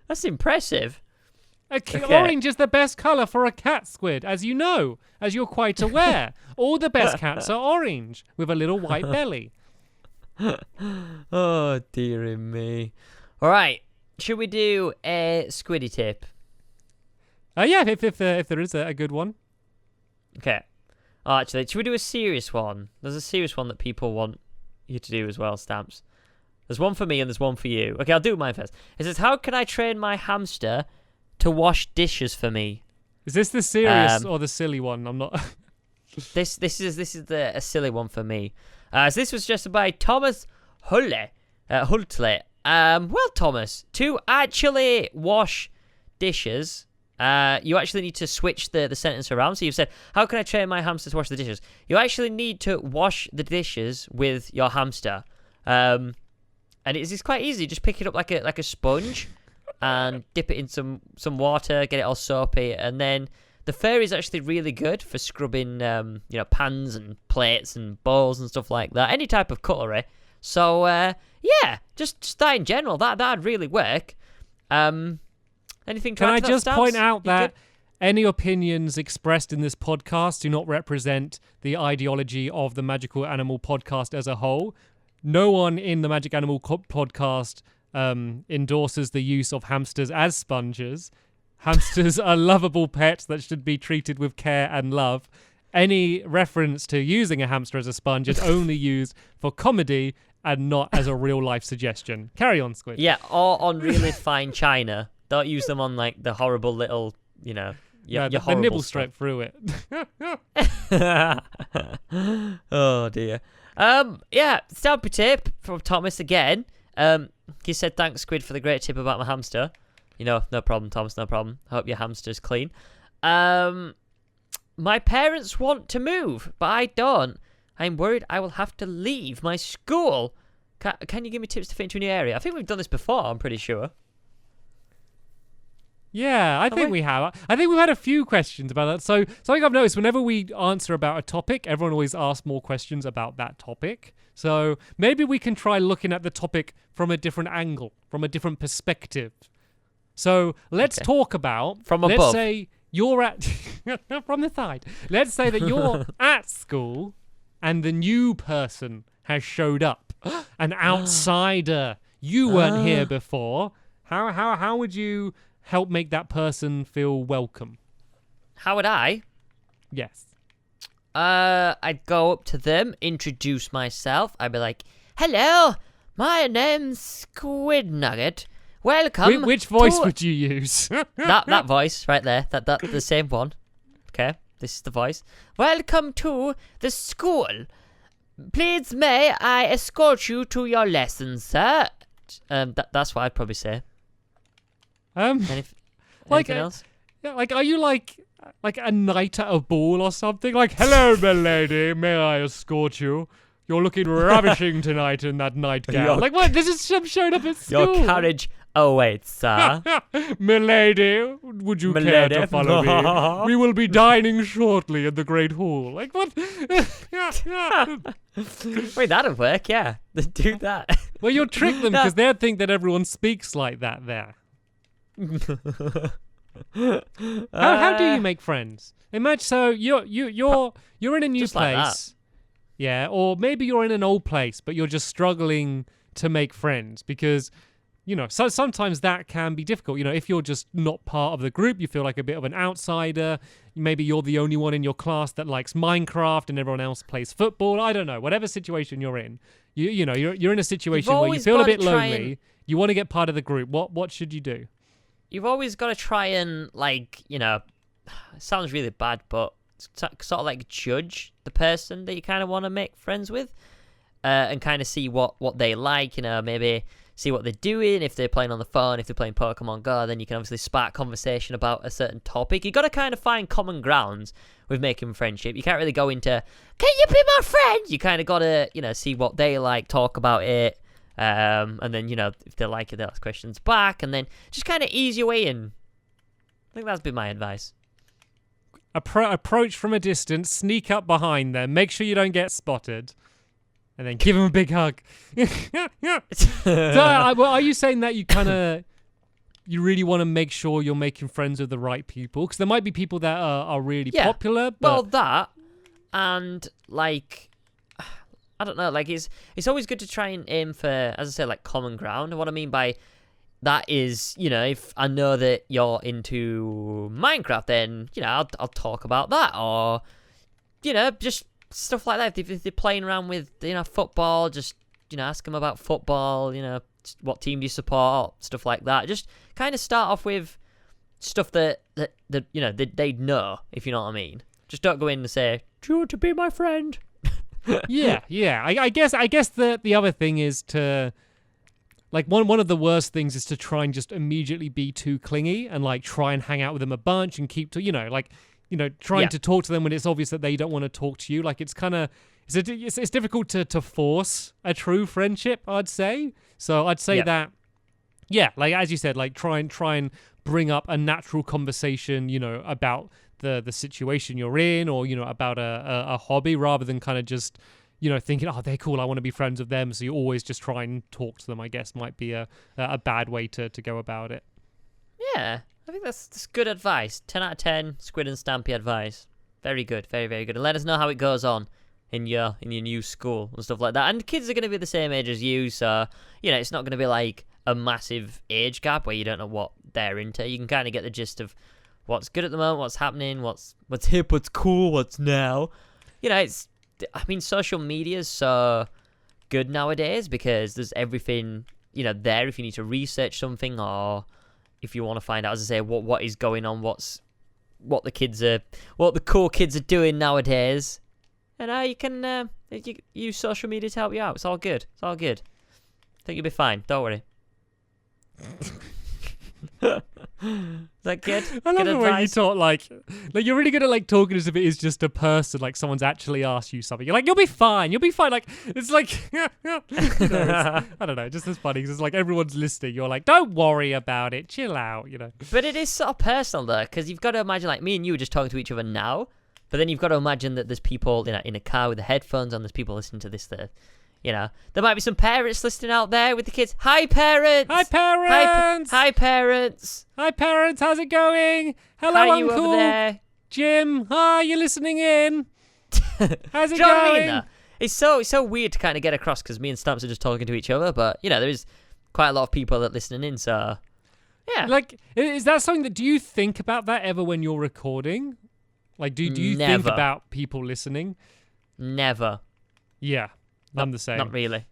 That's impressive. Orange is the best colour for a cat, Squid, as you know, as you're quite aware. All the best cats are orange with a little white belly. Oh, dearie me. All right. Should we do a Squiddy tip? Yeah, if there is a good one. Okay. Oh, actually, should we do a serious one? There's a serious one that people want you to do as well, Stamps. There's one for me and there's one for you. Okay, I'll do mine first. It says, how can I train my hamster to wash dishes for me? Is this the serious or the silly one? I'm not... This is a silly one for me. So this was suggested by Thomas Hultley. Well, Thomas, to actually wash dishes, you actually need to switch the sentence around. So you've said, how can I train my hamster to wash the dishes? You actually need to wash the dishes with your hamster. And it's quite easy. Just pick it up like a sponge and dip it in some water, get it all soapy, and then the fur is actually really good for scrubbing, pans and plates and bowls and stuff like that. Any type of cutlery. So, yeah, just that in general. That'd really work. Anything to Can add I to that, just Stamps? point out You that good? any opinions expressed in this podcast do not represent the ideology of the Magical Animal Podcast as a whole. No one in the Magic Animal Podcast endorses the use of hamsters as sponges. Hamsters are lovable pets that should be treated with care and love. any reference to using a hamster as a sponge is only used for comedy and not as a real life suggestion. Carry on, Squid. Yeah, or on really fine china. Don't use them on like the horrible little, your the horrible nibble stuff. straight through it. Oh dear. Yeah, Stampy tip from Thomas again. He said, "Thanks, Squid, for the great tip about my hamster." No problem, Thomas, no problem. I hope your hamster's clean. My parents want to move, but I don't. I'm worried I will have to leave my school. Can you give me tips to fit into a new area? I think we've done this before, I'm pretty sure. Yeah, I think we have. I think we've had a few questions about that. So something I've noticed, whenever we answer about a topic, everyone always asks more questions about that topic. So maybe we can try looking at the topic from a different angle, from a different perspective. So let's talk about... From above. Let's say you're at... from the side. Let's say that you're at school and the new person has showed up. An outsider. You weren't here before. How would you... help make that person feel welcome? How would I? Yes. I'd go up to them, introduce myself. I'd be like, "Hello, my name's Squid Nugget. Welcome." Which voice would you use? that voice right there. That the same one. Okay, this is the voice. "Welcome to the school. Please may I escort you to your lessons, sir?" That's what I'd probably say. Anything else? Yeah, like, are you like a knight at a ball or something? Like, "Hello, my lady, may I escort you? You're looking ravishing tonight in that nightgown." Like, what? This is some showing up at school. Your carriage awaits, sir. "Milady, would you care to follow me? We will be dining shortly in the great hall." Like, what? Wait, that'll work, yeah. Do that. Well, you'll trick them because they'll think that everyone speaks like that there. How do you make friends? Imagine, so you're in a new just like place, that. Yeah, or maybe you're in an old place, but you're just struggling to make friends because so sometimes that can be difficult. If you're just not part of the group, you feel like a bit of an outsider. Maybe you're the only one in your class that likes Minecraft and everyone else plays football. I don't know. Whatever situation you're in, you're in a situation where you feel a bit lonely. You want to get part of the group. What should you do? You've always got to try and, it sounds really bad, but sort of like judge the person that you kind of want to make friends with, and kind of see what they like, maybe see what they're doing. If they're playing on the phone, if they're playing Pokemon Go, then you can obviously spark conversation about a certain topic. You got to kind of find common grounds with making friendship. You can't really go into, "Can you be my friend?" You kind of got to, see what they like, talk about it. And then, if they like it, they'll ask questions back, and then just kind of ease your way in. I think that's been my advice. Approach from a distance, sneak up behind them, make sure you don't get spotted, and then give them a big hug. So, are you saying that you really want to make sure you're making friends with the right people? Because there might be people that are really popular. But... Well, that, and I don't know, it's always good to try and aim for, as I say, common ground. And what I mean by that is, if I know that you're into Minecraft, then, I'll talk about that. Or, just stuff like that. If they're playing around with, football, just, ask them about football, what team do you support, stuff like that. Just kind of start off with stuff that they'd know, if you know what I mean. Just don't go in and say, "Do you want to be my friend?" yeah. I guess the other thing is to one of the worst things is to try and just immediately be too clingy and try and hang out with them a bunch and keep to trying to talk to them when it's obvious that they don't want to talk to you. It's kind of it's difficult to force a true friendship, I'd say. So I'd say that as you said, try and bring up a natural conversation, about the situation you're in, or about a hobby, rather than kind of just thinking, "Oh, they're cool, I want to be friends with them." So you always just try and talk to them, I guess, might be a bad way to go about it. Yeah, I think that's good advice. 10 out of 10 Squid and Stampy advice. Very good, very, very good. And let us know how it goes on in your new school and stuff like that. And kids are going to be the same age as you, so it's not going to be a massive age gap where you don't know what they're into. You can kind of get the gist of what's good at the moment, what's happening, what's hip, what's cool, what's now. You know, social media is so good nowadays because there's everything, there if you need to research something or if you want to find out, as I say, what is going on, what the cool kids are doing nowadays. And you can use social media to help you out. It's all good. I think you'll be fine. Don't worry. Is that good? I love good the way you advice? talk like you're really good at like talking as if it is just a person, like someone's actually asked you something. You're like, you'll be fine. Like it's like I don't know, just as funny because it's like everyone's listening. You're like, don't worry about it, chill out, But it is sort of personal though, because you've got to imagine like me and you are just talking to each other now, but then you've got to imagine that there's people in a car with the headphones on. There's people listening to this. There might be some parents listening out there with the kids. Hi, parents. Hi, parents. Hi, parents. Hi, parents. How's it going? Hello, Hi, Uncle you over there. Jim. Hi, you listening in? How's it Do you know what I going? mean, though? It's so weird to kind of get across because me and Stamps are just talking to each other, but there is quite a lot of people that are listening in, so yeah. Like, is that something that do you think about that ever when you're recording? Like, do you think Never. about people listening? Never. Yeah, I'm the same. Not really.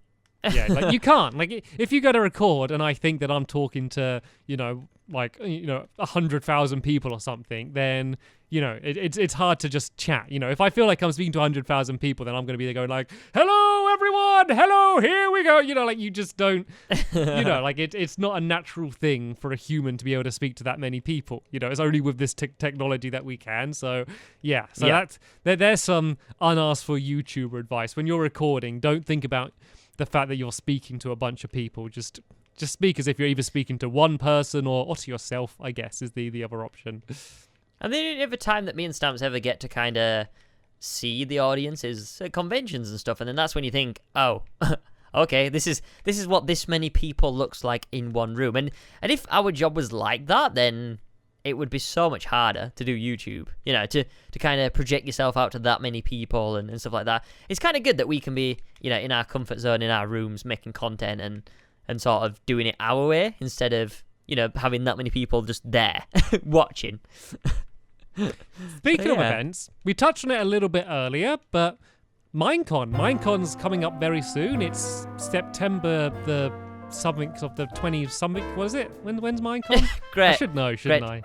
Yeah, like you can't. Like if you go to record and I think that I'm talking to, 100,000 people or something, then, it's hard to just chat. If I feel like I'm speaking to 100,000 people, then I'm going to be there going like, hello, everyone. Hello, here we go. Like you just don't, like it's not a natural thing for a human to be able to speak to that many people. It's only with this technology that we can. So, yeah. So there's some unasked for YouTuber advice. When you're recording, don't think about the fact that you're speaking to a bunch of people. Just speak as if you're either speaking to one person or to yourself, I guess, is the other option. And the only other time that me and Stamps ever get to kind of see the audience is at conventions and stuff, and then that's when you think, oh, okay, this is what this many people looks like in one room. And if our job was like that, then it would be so much harder to do YouTube, to kind of project yourself out to that many people and stuff like that. It's kind of good that we can be, in our comfort zone, in our rooms, making content and sort of doing it our way instead of, having that many people just there watching. Speaking of events, we touched on it a little bit earlier, but Minecon's coming up very soon. It's September the something of the 20 something. What is it? When's Minecon? Great. I should know, shouldn't I?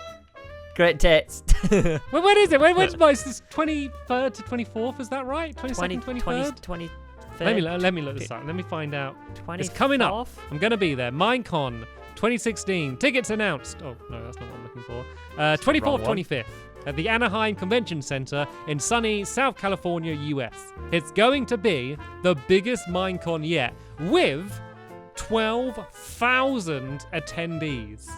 Great tits. When is it? When's mine? It's this 23rd to 24th. Is that right? 22nd, 23rd. 23rd. Let me look this up. Let me find out. 24th? It's coming up. I'm gonna be there. Minecon 2016. Tickets announced. Oh no, that's not what I'm looking for. 24th, 25th. At the Anaheim Convention Center in sunny South California, US. It's going to be the biggest Minecon yet, with 12,000 attendees.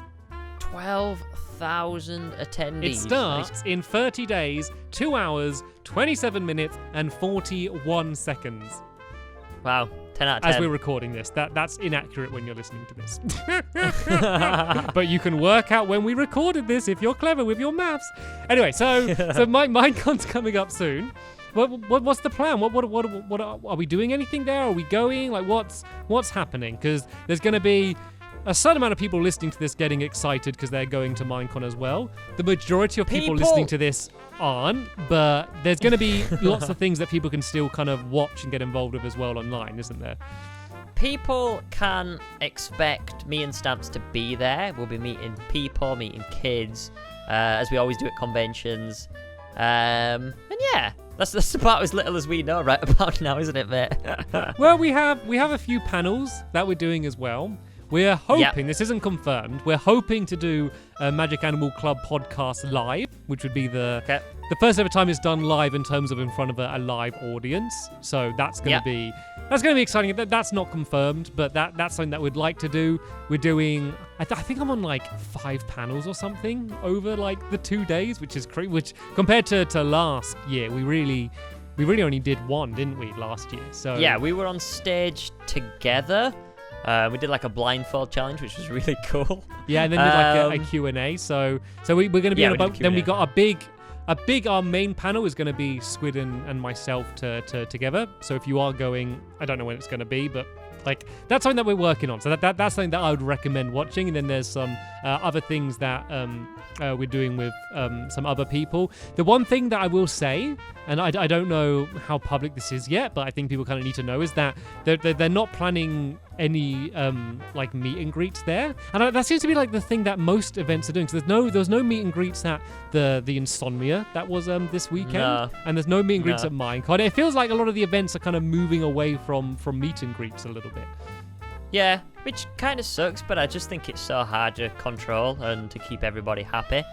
12,000 attendees. It starts in 30 days, 2 hours, 27 minutes, and 41 seconds. Wow, 10 out of 10. As we're recording this. That's inaccurate when you're listening to this. But you can work out when we recorded this if you're clever with your maths. Anyway, so Minecon's coming up soon. What's the plan? What are we doing anything there? Are we going? Like what's happening? Because there's going to be a certain amount of people listening to this getting excited because they're going to Minecon as well. The majority of people listening to this aren't, but there's going to be lots of things that people can still kind of watch and get involved with as well online, isn't there? People can expect me and Stamps to be there. We'll be meeting people, meeting kids, as we always do at conventions. And yeah, that's about as little as we know right about now, isn't it, mate? Well, we have a few panels that we're doing as well. We're hoping, this isn't confirmed, we're hoping to do a Magic Animal Club podcast live, which would be the first ever time it's done live in terms of in front of a live audience. So that's going to be exciting. That's not confirmed, but that's something that we'd like to do. We're doing, I think I'm on like 5 panels or something over like the 2 days, which is crazy. Which compared to last year, we really only did 1, didn't we, last year? So yeah, we were on stage together. We did like a blindfold challenge, which was really cool. Yeah, and then did like a Q&A. So we're going to be on about. Then we got our main panel is going to be Squid and myself together. So if you are going, I don't know when it's going to be, but like that's something that we're working on. So that's something that I would recommend watching. And then there's some other things that we're doing with some other people. The one thing that I will say, and I don't know how public this is yet, but I think people kind of need to know, is that they're not planning any like meet and greets there, and that seems to be like the thing that most events are doing. So there's no meet and greets at the Insomnia that was this weekend, and there's no meet and greets at Minecon. It feels like a lot of the events are kind of moving away from meet and greets a little bit. Yeah, which kind of sucks, but I just think it's so hard to control and to keep everybody happy.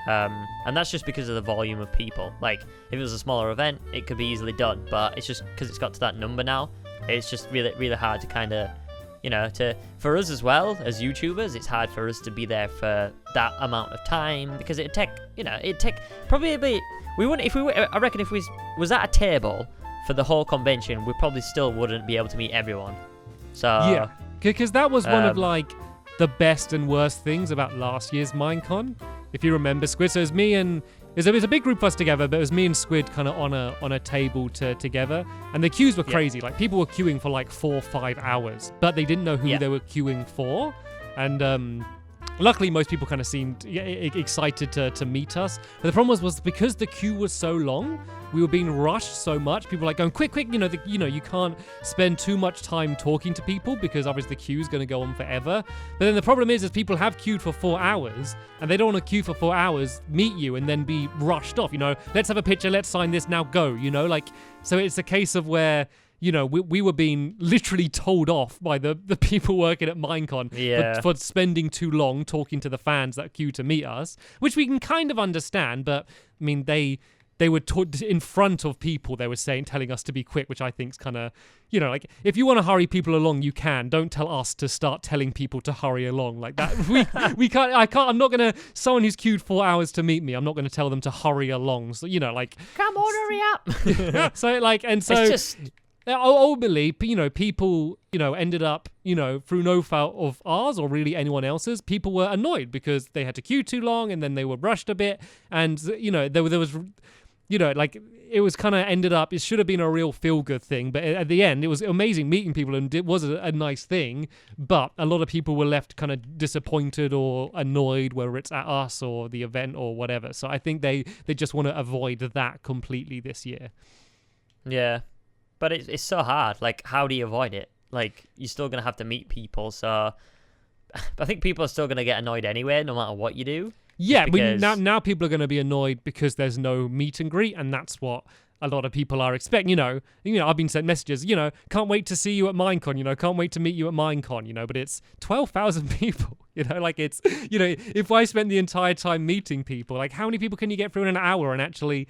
And that's just because of the volume of people. Like, if it was a smaller event, it could be easily done, but it's just because it's got to that number now, it's just really, really hard to kind of, for us as well, as YouTubers, it's hard for us to be there for that amount of time, because it'd take probably a bit, I reckon if we was at a table for the whole convention, we probably still wouldn't be able to meet everyone. So yeah, because that was one of like the best and worst things about last year's Minecon. If you remember, Squid, so it was me and it was a big group of us together, but it was me and Squid kind of on a table together, and the queues were crazy. Like, people were queuing for like 4 or 5 hours, but they didn't know who they were queuing for, and luckily most people kind of seemed excited to meet us. But the problem was because the queue was so long, we were being rushed so much. People were like going quick, you can't spend too much time talking to people because obviously the queue is going to go on forever. But then the problem is people have queued for 4 hours and they don't want to queue for 4 hours, meet you, and then be rushed off. Let's have a picture, let's sign this, now go. So it's a case of where we were being literally told off by the people working at Minecon for spending too long talking to the fans that queue to meet us, which we can kind of understand. But I mean, they were in front of people. They were telling us to be quick, which I think is kind of, like, if you want to hurry people along, you can. Don't tell us to start telling people to hurry along like that. We can't. I'm not gonna. Someone who's queued 4 hours to meet me, I'm not gonna tell them to hurry along. So like, come on, hurry up. So like, and so. It's just... Ultimately, people, ended up, through no fault of ours or really anyone else's, people were annoyed because they had to queue too long and then they were rushed a bit. And, there was, like, it was kind of ended up, it should have been a real feel-good thing. But at the end, it was amazing meeting people and it was a nice thing. But a lot of people were left kind of disappointed or annoyed, whether it's at us or the event or whatever. So I think they just want to avoid that completely this year. Yeah. But it's so hard. Like, how do you avoid it? Like, you're still going to have to meet people. So I think people are still going to get annoyed anyway, no matter what you do. Yeah, now people are going to be annoyed because there's no meet and greet. And that's what a lot of people are expecting. I've been sent messages, can't wait to see you at Minecon, can't wait to meet you at Minecon, but it's 12,000 people. Like, it's, if I spent the entire time meeting people, like, how many people can you get through in an hour and actually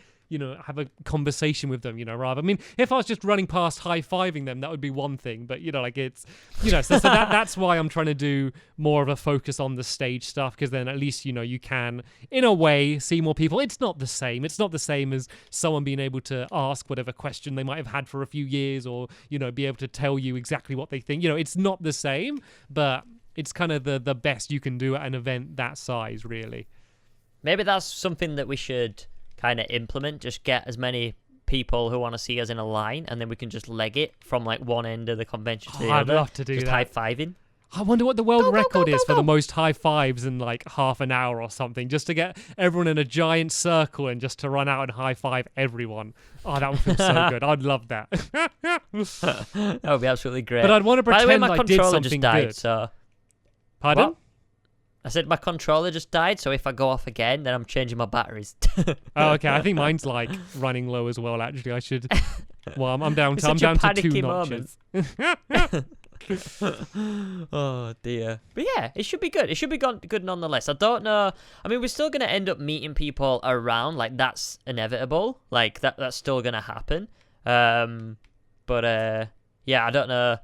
have a conversation with them, rather. I mean, if I was just running past high-fiving them, that would be one thing. But, like, it's, so that's why I'm trying to do more of a focus on the stage stuff, because then at least, you can, in a way, see more people. It's not the same. It's not the same as someone being able to ask whatever question they might have had for a few years or, be able to tell you exactly what they think. It's not the same, but it's kind of the best you can do at an event that size, really. Maybe that's something that we should kind of implement. Just get as many people who want to see us in a line, and then we can just leg it from like one end of the convention to the other. I'd love to do just that. High-fiving. I wonder what the world record is for the most high fives in like half an hour or something, just to get everyone in a giant circle and just to run out and high five everyone. Oh, that would feel so good. I'd love that. That would be absolutely great. But I'd want to pretend By the way, my I did controller something just died, good. so... Pardon? What? I said my controller just died, so if I go off again, then I'm changing my batteries. Oh, okay. I think mine's like running low as well. Actually, I should. Well, I'm down to It's such a 2 panicky notches. Oh dear. But yeah, it should be good. It should be good nonetheless. I don't know. I mean, we're still gonna end up meeting people around. Like, that's inevitable. Like, that's still gonna happen. But yeah, I don't know.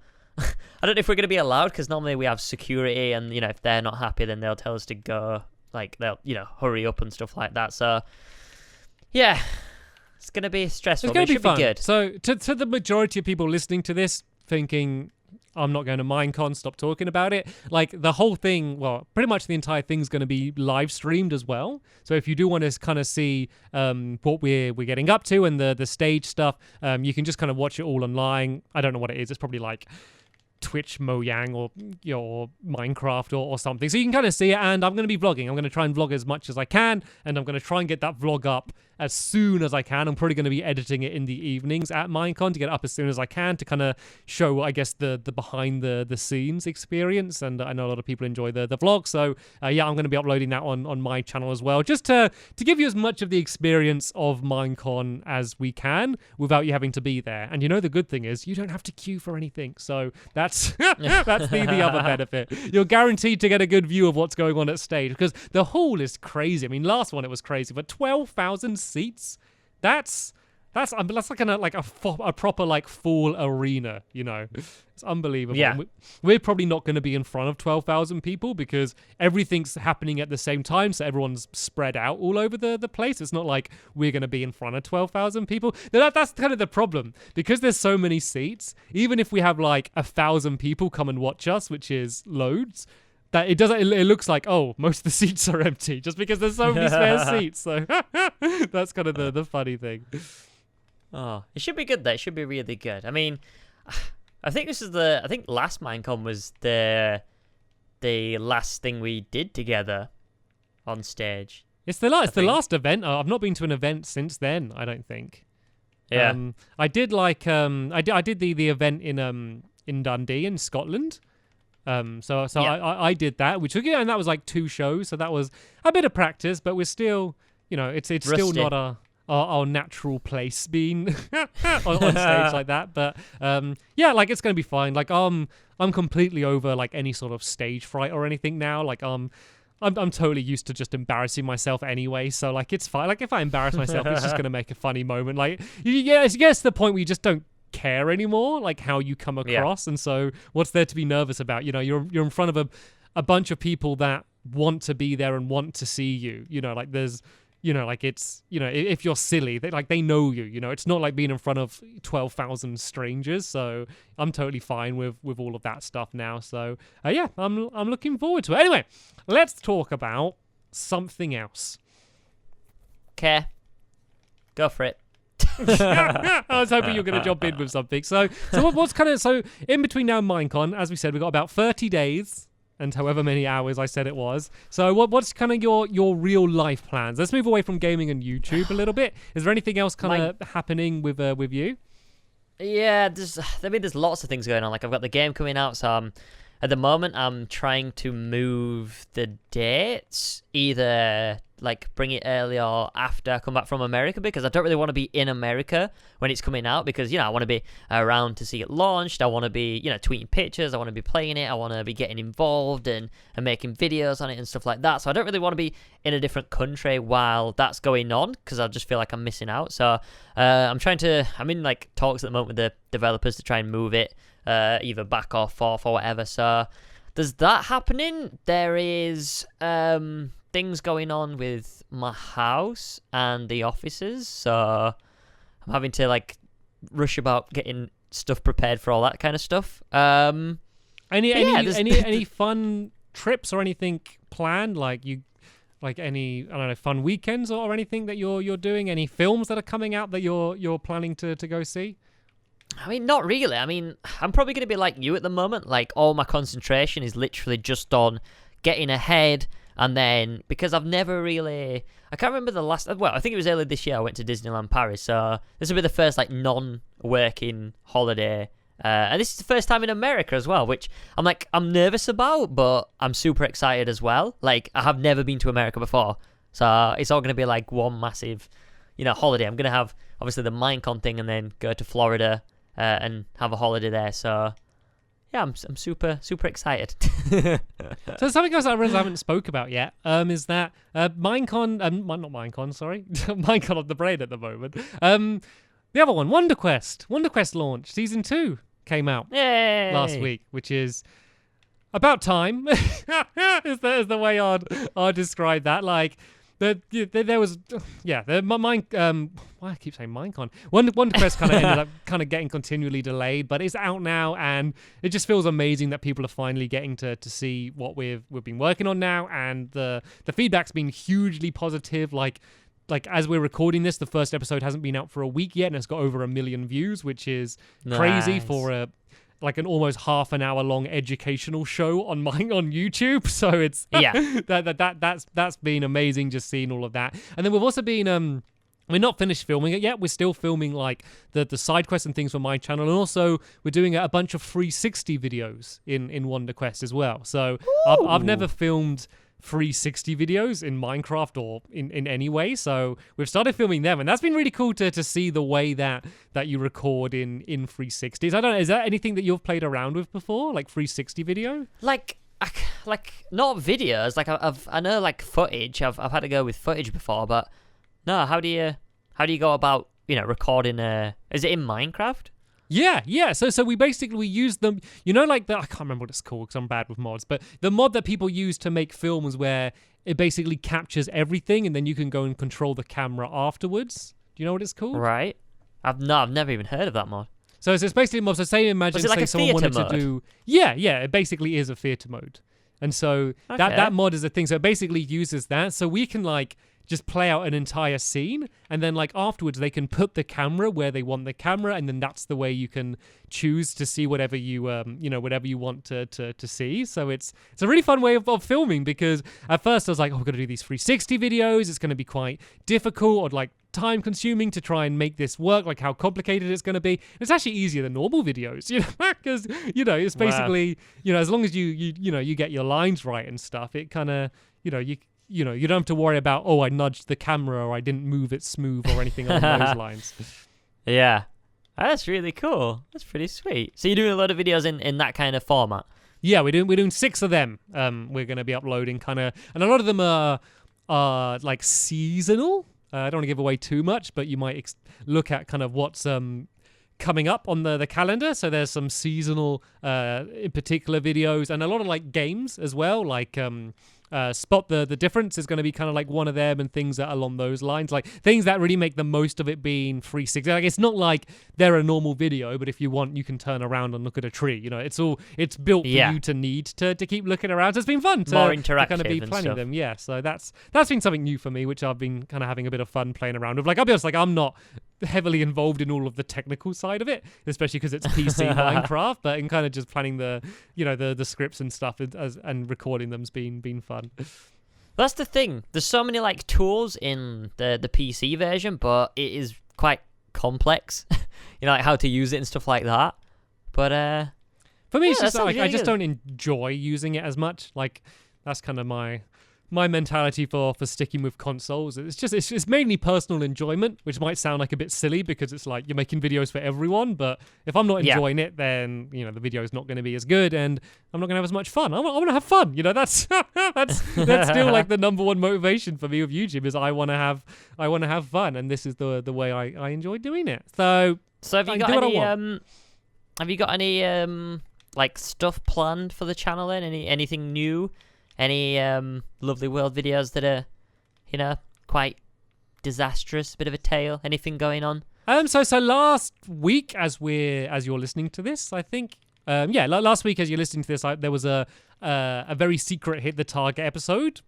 I don't know if we're going to be allowed, because normally we have security, and, if they're not happy, then they'll tell us to go. Like, they'll, hurry up and stuff like that. So, yeah, it's going to be stressful. It's going to be fun. Be good. So, to the majority of people listening to this, thinking, I'm not going to Minecon, stop talking about it. Like, the whole thing, well, pretty much the entire thing's going to be live streamed as well. So if you do want to kind of see what we're getting up to and the stage stuff, you can just kind of watch it all online. I don't know what it is. It's probably like Twitch Mojang or your Minecraft or something. So you can kind of see it, and I'm going to be vlogging. I'm going to try and vlog as much as I can, and I'm going to try and get that vlog up as soon as I can. I'm probably going to be editing it in the evenings at Minecon to get it up as soon as I can to kind of show, I guess, the behind the scenes experience. And I know a lot of people enjoy the vlog, so yeah, I'm going to be uploading that on my channel as well, just to give you as much of the experience of Minecon as we can without you having to be there. And you know, the good thing is you don't have to queue for anything, so that's the other benefit. You're guaranteed to get a good view of what's going on at stage, because the hall is crazy. I mean, last one it was crazy, but 12,000 seats. That's like a proper like full arena. You know, it's unbelievable. Yeah. We're probably not going to be in front of 12,000 people because everything's happening at the same time, so everyone's spread out all over the place. It's not like we're going to be in front of 12,000 people. That's kind of the problem, because there's so many seats. Even if we have like 1,000 people come and watch us, which is loads, that it looks like, oh, most of the seats are empty just because there's so many spare seats. So that's kind of the funny thing. Oh, it should be good though. It should be really good. I mean, I think last Minecon was the last thing we did together on stage. It's the last event. I've not been to an event since then, I don't think. Yeah. I did like I did the event in Dundee in Scotland. So yeah. I did that, which and that was like 2 shows, so that was a bit of practice, but we're still, you know, it's Rusty. still not our natural place being on stage like that. But yeah, like it's gonna be fine. Like I'm completely over like any sort of stage fright or anything now. Like I'm totally used to just embarrassing myself anyway, so like it's fine. Like if I embarrass myself, it's just gonna make a funny moment. Like it gets to the point where you just don't care anymore, like how you come across. And so what's there to be nervous about? You know, you're in front of a bunch of people that want to be there and want to see you. You know, like there's, you know, like it's, you know, if you're silly, they know you. You know, it's not like being in front of 12,000 strangers. So I'm totally fine with all of that stuff now. So yeah, I'm looking forward to it. Anyway, let's talk about something else. Okay, go for it. I was hoping you were going to jump in with something. So what's kind of, so in between now and Minecon, as we said, we've got about 30 days and however many hours I said it was. So what's kind of your real life plans? Let's move away from gaming and YouTube a little bit. Is there anything else kind of happening with you? Yeah, there's lots of things going on. Like I've got the game coming out, so at the moment I'm trying to move the dates, either like bring it early or after I come back from America, because I don't really want to be in America when it's coming out, because, you know, I want to be around to see it launched. I want to be, you know, tweeting pictures. I want to be playing it. I want to be getting involved and making videos on it and stuff like that. So I don't really want to be in a different country while that's going on, because I just feel like I'm missing out. So I'm in like talks at the moment with the developers to try and move it either back or forth or whatever. So there's that happening. There is things going on with my house and the offices, so I'm having to like rush about getting stuff prepared for all that kind of stuff. Any fun trips or anything planned? Like any, I don't know, fun weekends or anything that you're doing? Any films that are coming out that you're planning to go see? I mean, not really. I mean, I'm probably going to be like you at the moment. Like, all my concentration is literally just on getting ahead. And then, because I've never really... I can't remember the last... Well, I think it was earlier this year I went to Disneyland Paris. So this will be the first, like, non-working holiday. And this is the first time in America as well, which I'm nervous about, but I'm super excited as well. Like, I have never been to America before. So it's all going to be, like, one massive, you know, holiday. I'm going to have, obviously, the Minecon thing and then go to Florida and have a holiday there. So... yeah, I'm super excited. So something else I really haven't spoke about yet is that Minecon, not Minecon, sorry, Minecon on the brain at the moment. The other one, Wonder Quest launch Season 2 came out last week, which is about time. is the way I'd describe that. Like. There was, why I keep saying Minecon. Wonder Quest kind of ended up kind of getting continually delayed, but it's out now, and it just feels amazing that people are finally getting to see what we've been working on now, and the feedback's been hugely positive. Like as we're recording this, the first episode hasn't been out for a week yet, and it's got over 1 million views, which is crazy for like an almost half an hour long educational show on YouTube. So it's Yeah. that's been amazing, just seeing all of that. And then we've also been we're not finished filming it yet. We're still filming like the side quests and things for my channel, and also we're doing a bunch of 360 videos in Wonder Quest as well. So I've never filmed 360 videos in Minecraft or in any way. So we've started filming them, and that's been really cool to see the way that you record in 360s. I don't know, is that anything that you've played around with before, like 360 video? Like not videos. Like I know like footage. I've had to go with footage before, but no. How do you go about recording? Is it in Minecraft? Yeah. So we use them. Like I can't remember what it's called because I'm bad with mods. But the mod that people use to make films where it basically captures everything, and then you can go and control the camera afterwards. Do you know what it's called? Right. I've never even heard of that mod. So it's basically a mod. So say like a someone wanted theatre to do. Yeah. It basically is a theater mode, and so that mod is a thing. So it basically uses that. So we can like just play out an entire scene, and then like afterwards they can put the camera where they want the camera, and then that's the way you can choose to see whatever you whatever you want to see. So it's a really fun way of filming, because at first I was like, we're gonna do these 360 videos, it's gonna be quite difficult or like time consuming to try and make this work, like how complicated it's going to be. It's actually easier than normal videos, because it's basically as long as you get your lines right and stuff, it kind of you don't have to worry about, I nudged the camera or I didn't move it smooth or anything along those lines. Yeah. That's really cool. That's pretty sweet. So you're doing a lot of videos in that kind of format? Yeah, we're doing 6 of them. We're going to be uploading kind of, and a lot of them are like seasonal. I don't want to give away too much, but you might look at kind of what's coming up on the calendar. So there's some seasonal in particular videos, and a lot of like games as well, like Spot the Difference is going to be kind of like one of them, and things that along those lines, like things that really make the most of it being 360. Like it's not like they're a normal video, but if you want, you can turn around and look at a tree. It's built for you to need to keep looking around. So it's been fun to more interactive kind of be planning them. Yeah, so that's been something new for me, which I've been kind of having a bit of fun playing around with. Like I'll be honest, like I'm not heavily involved in all of the technical side of it, especially because it's PC Minecraft, but in kind of just planning the scripts and stuff and recording them's been fun. That's the thing. There's so many like tools in the PC version, but it is quite complex. Like how to use it and stuff like that. But for me, it's just like I just don't enjoy using it as much. Like that's kind of my mentality for sticking with consoles. It's mainly personal enjoyment, which might sound like a bit silly because it's like you're making videos for everyone, but if I'm not enjoying it, then the video is not going to be as good, and I'm not going to have as much fun. I want to have fun. That's still like the number one motivation for me with YouTube, is I want to have fun, and this is the way I enjoy doing it. So have you got any like stuff planned for the channel then? Anything new? Any Lovely World videos that are, quite disastrous? Bit of a tale? Anything going on? So last week, as you're listening to this, I think, last week as you're listening to this, there was a very secret Hit the Target episode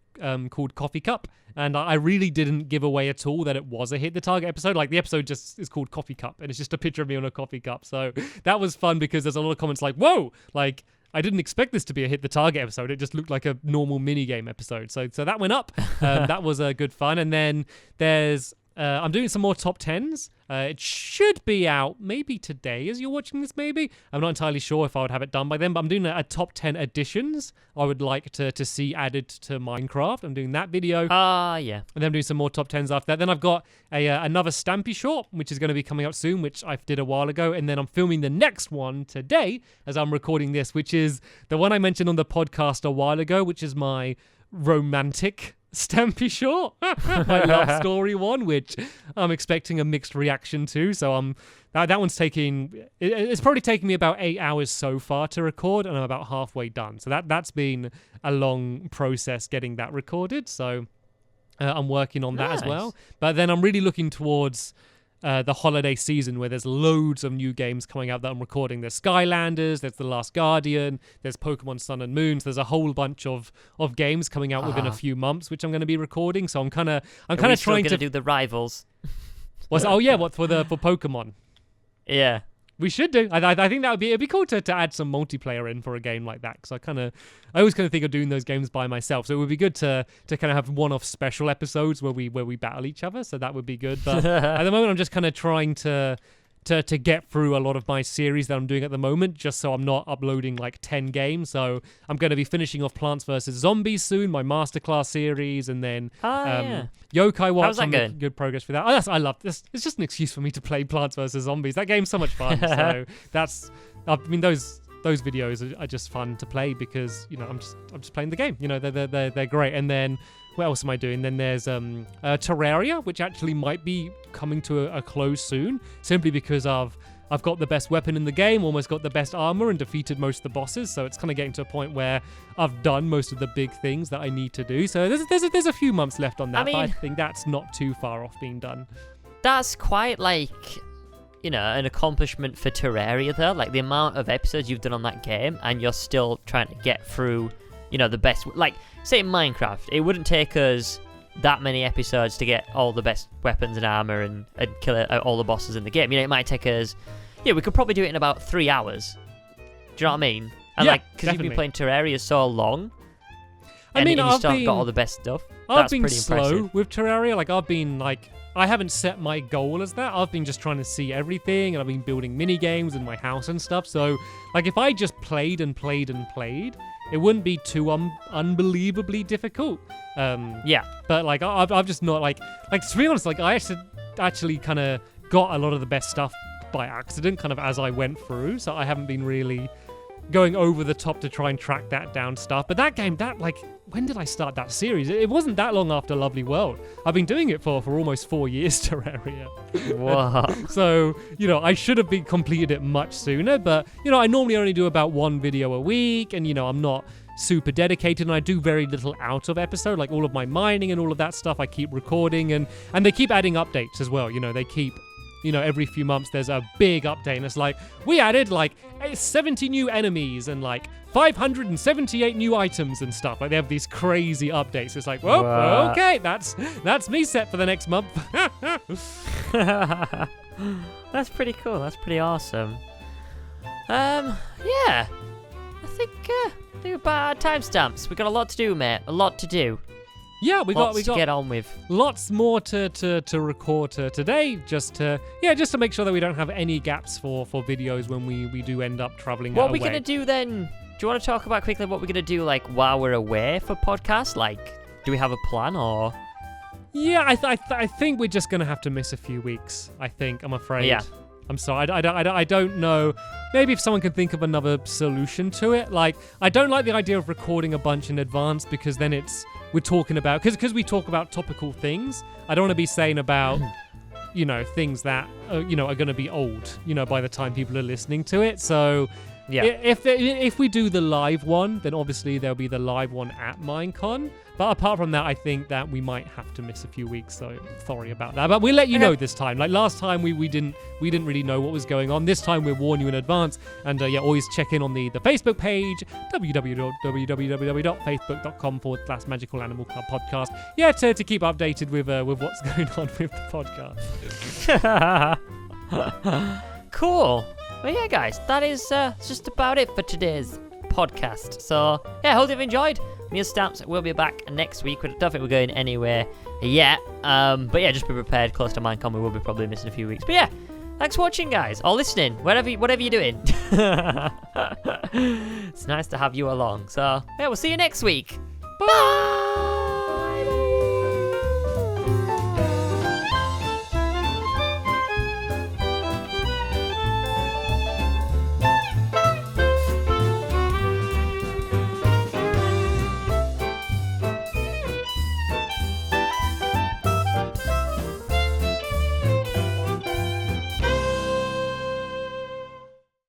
called Coffee Cup, and I really didn't give away at all that it was a Hit the Target episode. Like the episode just is called Coffee Cup, and it's just a picture of me on a coffee cup. So that was fun because there's a lot of comments like, "Whoa!" Like, I didn't expect this to be a Hit the Target episode. It just looked like a normal minigame episode. So that went up. That was good fun. And then there's I'm doing some more top 10s. It should be out maybe today as you're watching this, maybe. I'm not entirely sure if I would have it done by then, but I'm doing a top 10 additions I would like to see added to Minecraft. I'm doing that video. Yeah. And then I'm doing some more top 10s after that. Then I've got another Stampy short, which is going to be coming out soon, which I did a while ago. And then I'm filming the next one today as I'm recording this, which is the one I mentioned on the podcast a while ago, which is my romantic Stampy short, my love story one, which I'm expecting a mixed reaction to. So that one's it's probably taking me about 8 hours so far to record, and I'm about halfway done. So that's been a long process getting that recorded. So I'm working on that as well. But then I'm really looking towards the holiday season, where there's loads of new games coming out that I'm recording. There's Skylanders, there's The Last Guardian, there's Pokemon Sun and Moon. So there's a whole bunch of games coming out within a few months, which I'm going to be recording. So I'm kind of trying to do the rivals. for Pokemon. Yeah. We should do. I think it'd be cool to add some multiplayer in for a game like that, because I always kind of think of doing those games by myself. So it would be good to kind of have one-off special episodes where we battle each other. So that would be good. But at the moment, I'm just kind of trying to get through a lot of my series that I'm doing at the moment, just so I'm not uploading like 10 games. So I'm going to be finishing off Plants vs. Zombies soon, my masterclass series, and then Yokai Watch. How's that going? Good progress for that. I love this. It's just an excuse for me to play Plants vs. Zombies. That game's so much fun. So those videos are just fun to play because, you know, I'm just playing the game. You know, they're great. And then what else am I doing? Then there's Terraria, which actually might be coming to a close soon, simply because I've got the best weapon in the game, almost got the best armor, and defeated most of the bosses. So it's kind of getting to a point where I've done most of the big things that I need to do. So there's a few months left on that, but I think that's not too far off being done. That's quite like, you know, an accomplishment for Terraria though. Like the amount of episodes you've done on that game, and you're still trying to get through, you know, the best. Like, say in Minecraft, it wouldn't take us that many episodes to get all the best weapons and armor and kill all the bosses in the game. You know, it might take us, we could probably do it in about 3 hours. Do you know what I mean? And yeah, like, because you've been playing Terraria so long, and you still got all the best stuff. I've been pretty slow impressive. with Terraria. Like, I haven't set my goal as that. I've been just trying to see everything, and I've been building mini games in my house and stuff. So, like, if I just played and played and played, it wouldn't be too unbelievably difficult. But like, I've just not like to be honest, like I actually kind of got a lot of the best stuff by accident, kind of as I went through. So I haven't been really going over the top to try and track that down stuff. But that game, when did I start that series? It wasn't that long after Lovely World. I've been doing it for almost 4 years, Terraria. Wow. So, you know, I should have completed it much sooner, but, you know, I normally only do about one video a week, and, you know, I'm not super dedicated, and I do very little out of episode, like all of my mining and all of that stuff I keep recording, and they keep adding updates as well. You know, they keep, you know, every few months there's a big update, and it's like, we added like 70 new enemies and like 578 new items and stuff. Like, they have these crazy updates. It's like, well, Wow. okay, that's me set for the next month. That's pretty cool. That's pretty awesome. Yeah, I think we're about our timestamps. We got a lot to do, mate. A lot to do. Yeah, we got to get on with. lots more to record today, just to make sure that we don't have any gaps for videos when we do end up traveling. What are we gonna do then? Do you want to talk about quickly what we're gonna do, like, while we're away for podcasts? Like, do we have a plan, or? Yeah, I think we're just gonna have to miss a few weeks. I'm afraid. Yeah. I'm sorry. I don't know. Maybe if someone can think of another solution to it. Like, I don't like the idea of recording a bunch in advance, because then we're talking about, because we talk about topical things. I don't want to be saying about, you know, things that you know, are going to be old, you know, by the time people are listening to it. So Yeah. if we do the live one, then obviously there'll be the live one at Minecon. But apart from that, I think that we might have to miss a few weeks. So sorry about that. But we'll let you know this time. Like last time, we didn't really know what was going on. This time we'll warn you in advance. And always check in on the Facebook page, www.facebook.com/Magical Animal Club Podcast. Yeah, to keep updated with what's going on with the podcast. Cool. Well, yeah, guys, that is just about it for today's podcast. So, yeah, hope you've enjoyed. Me and Stamps will be back next week. I don't think we're going anywhere yet. But yeah, just be prepared. Close to Minecon, we will be probably missing a few weeks. But yeah, thanks for watching, guys, or listening, whatever you're doing. It's nice to have you along. So, yeah, we'll see you next week. Bye!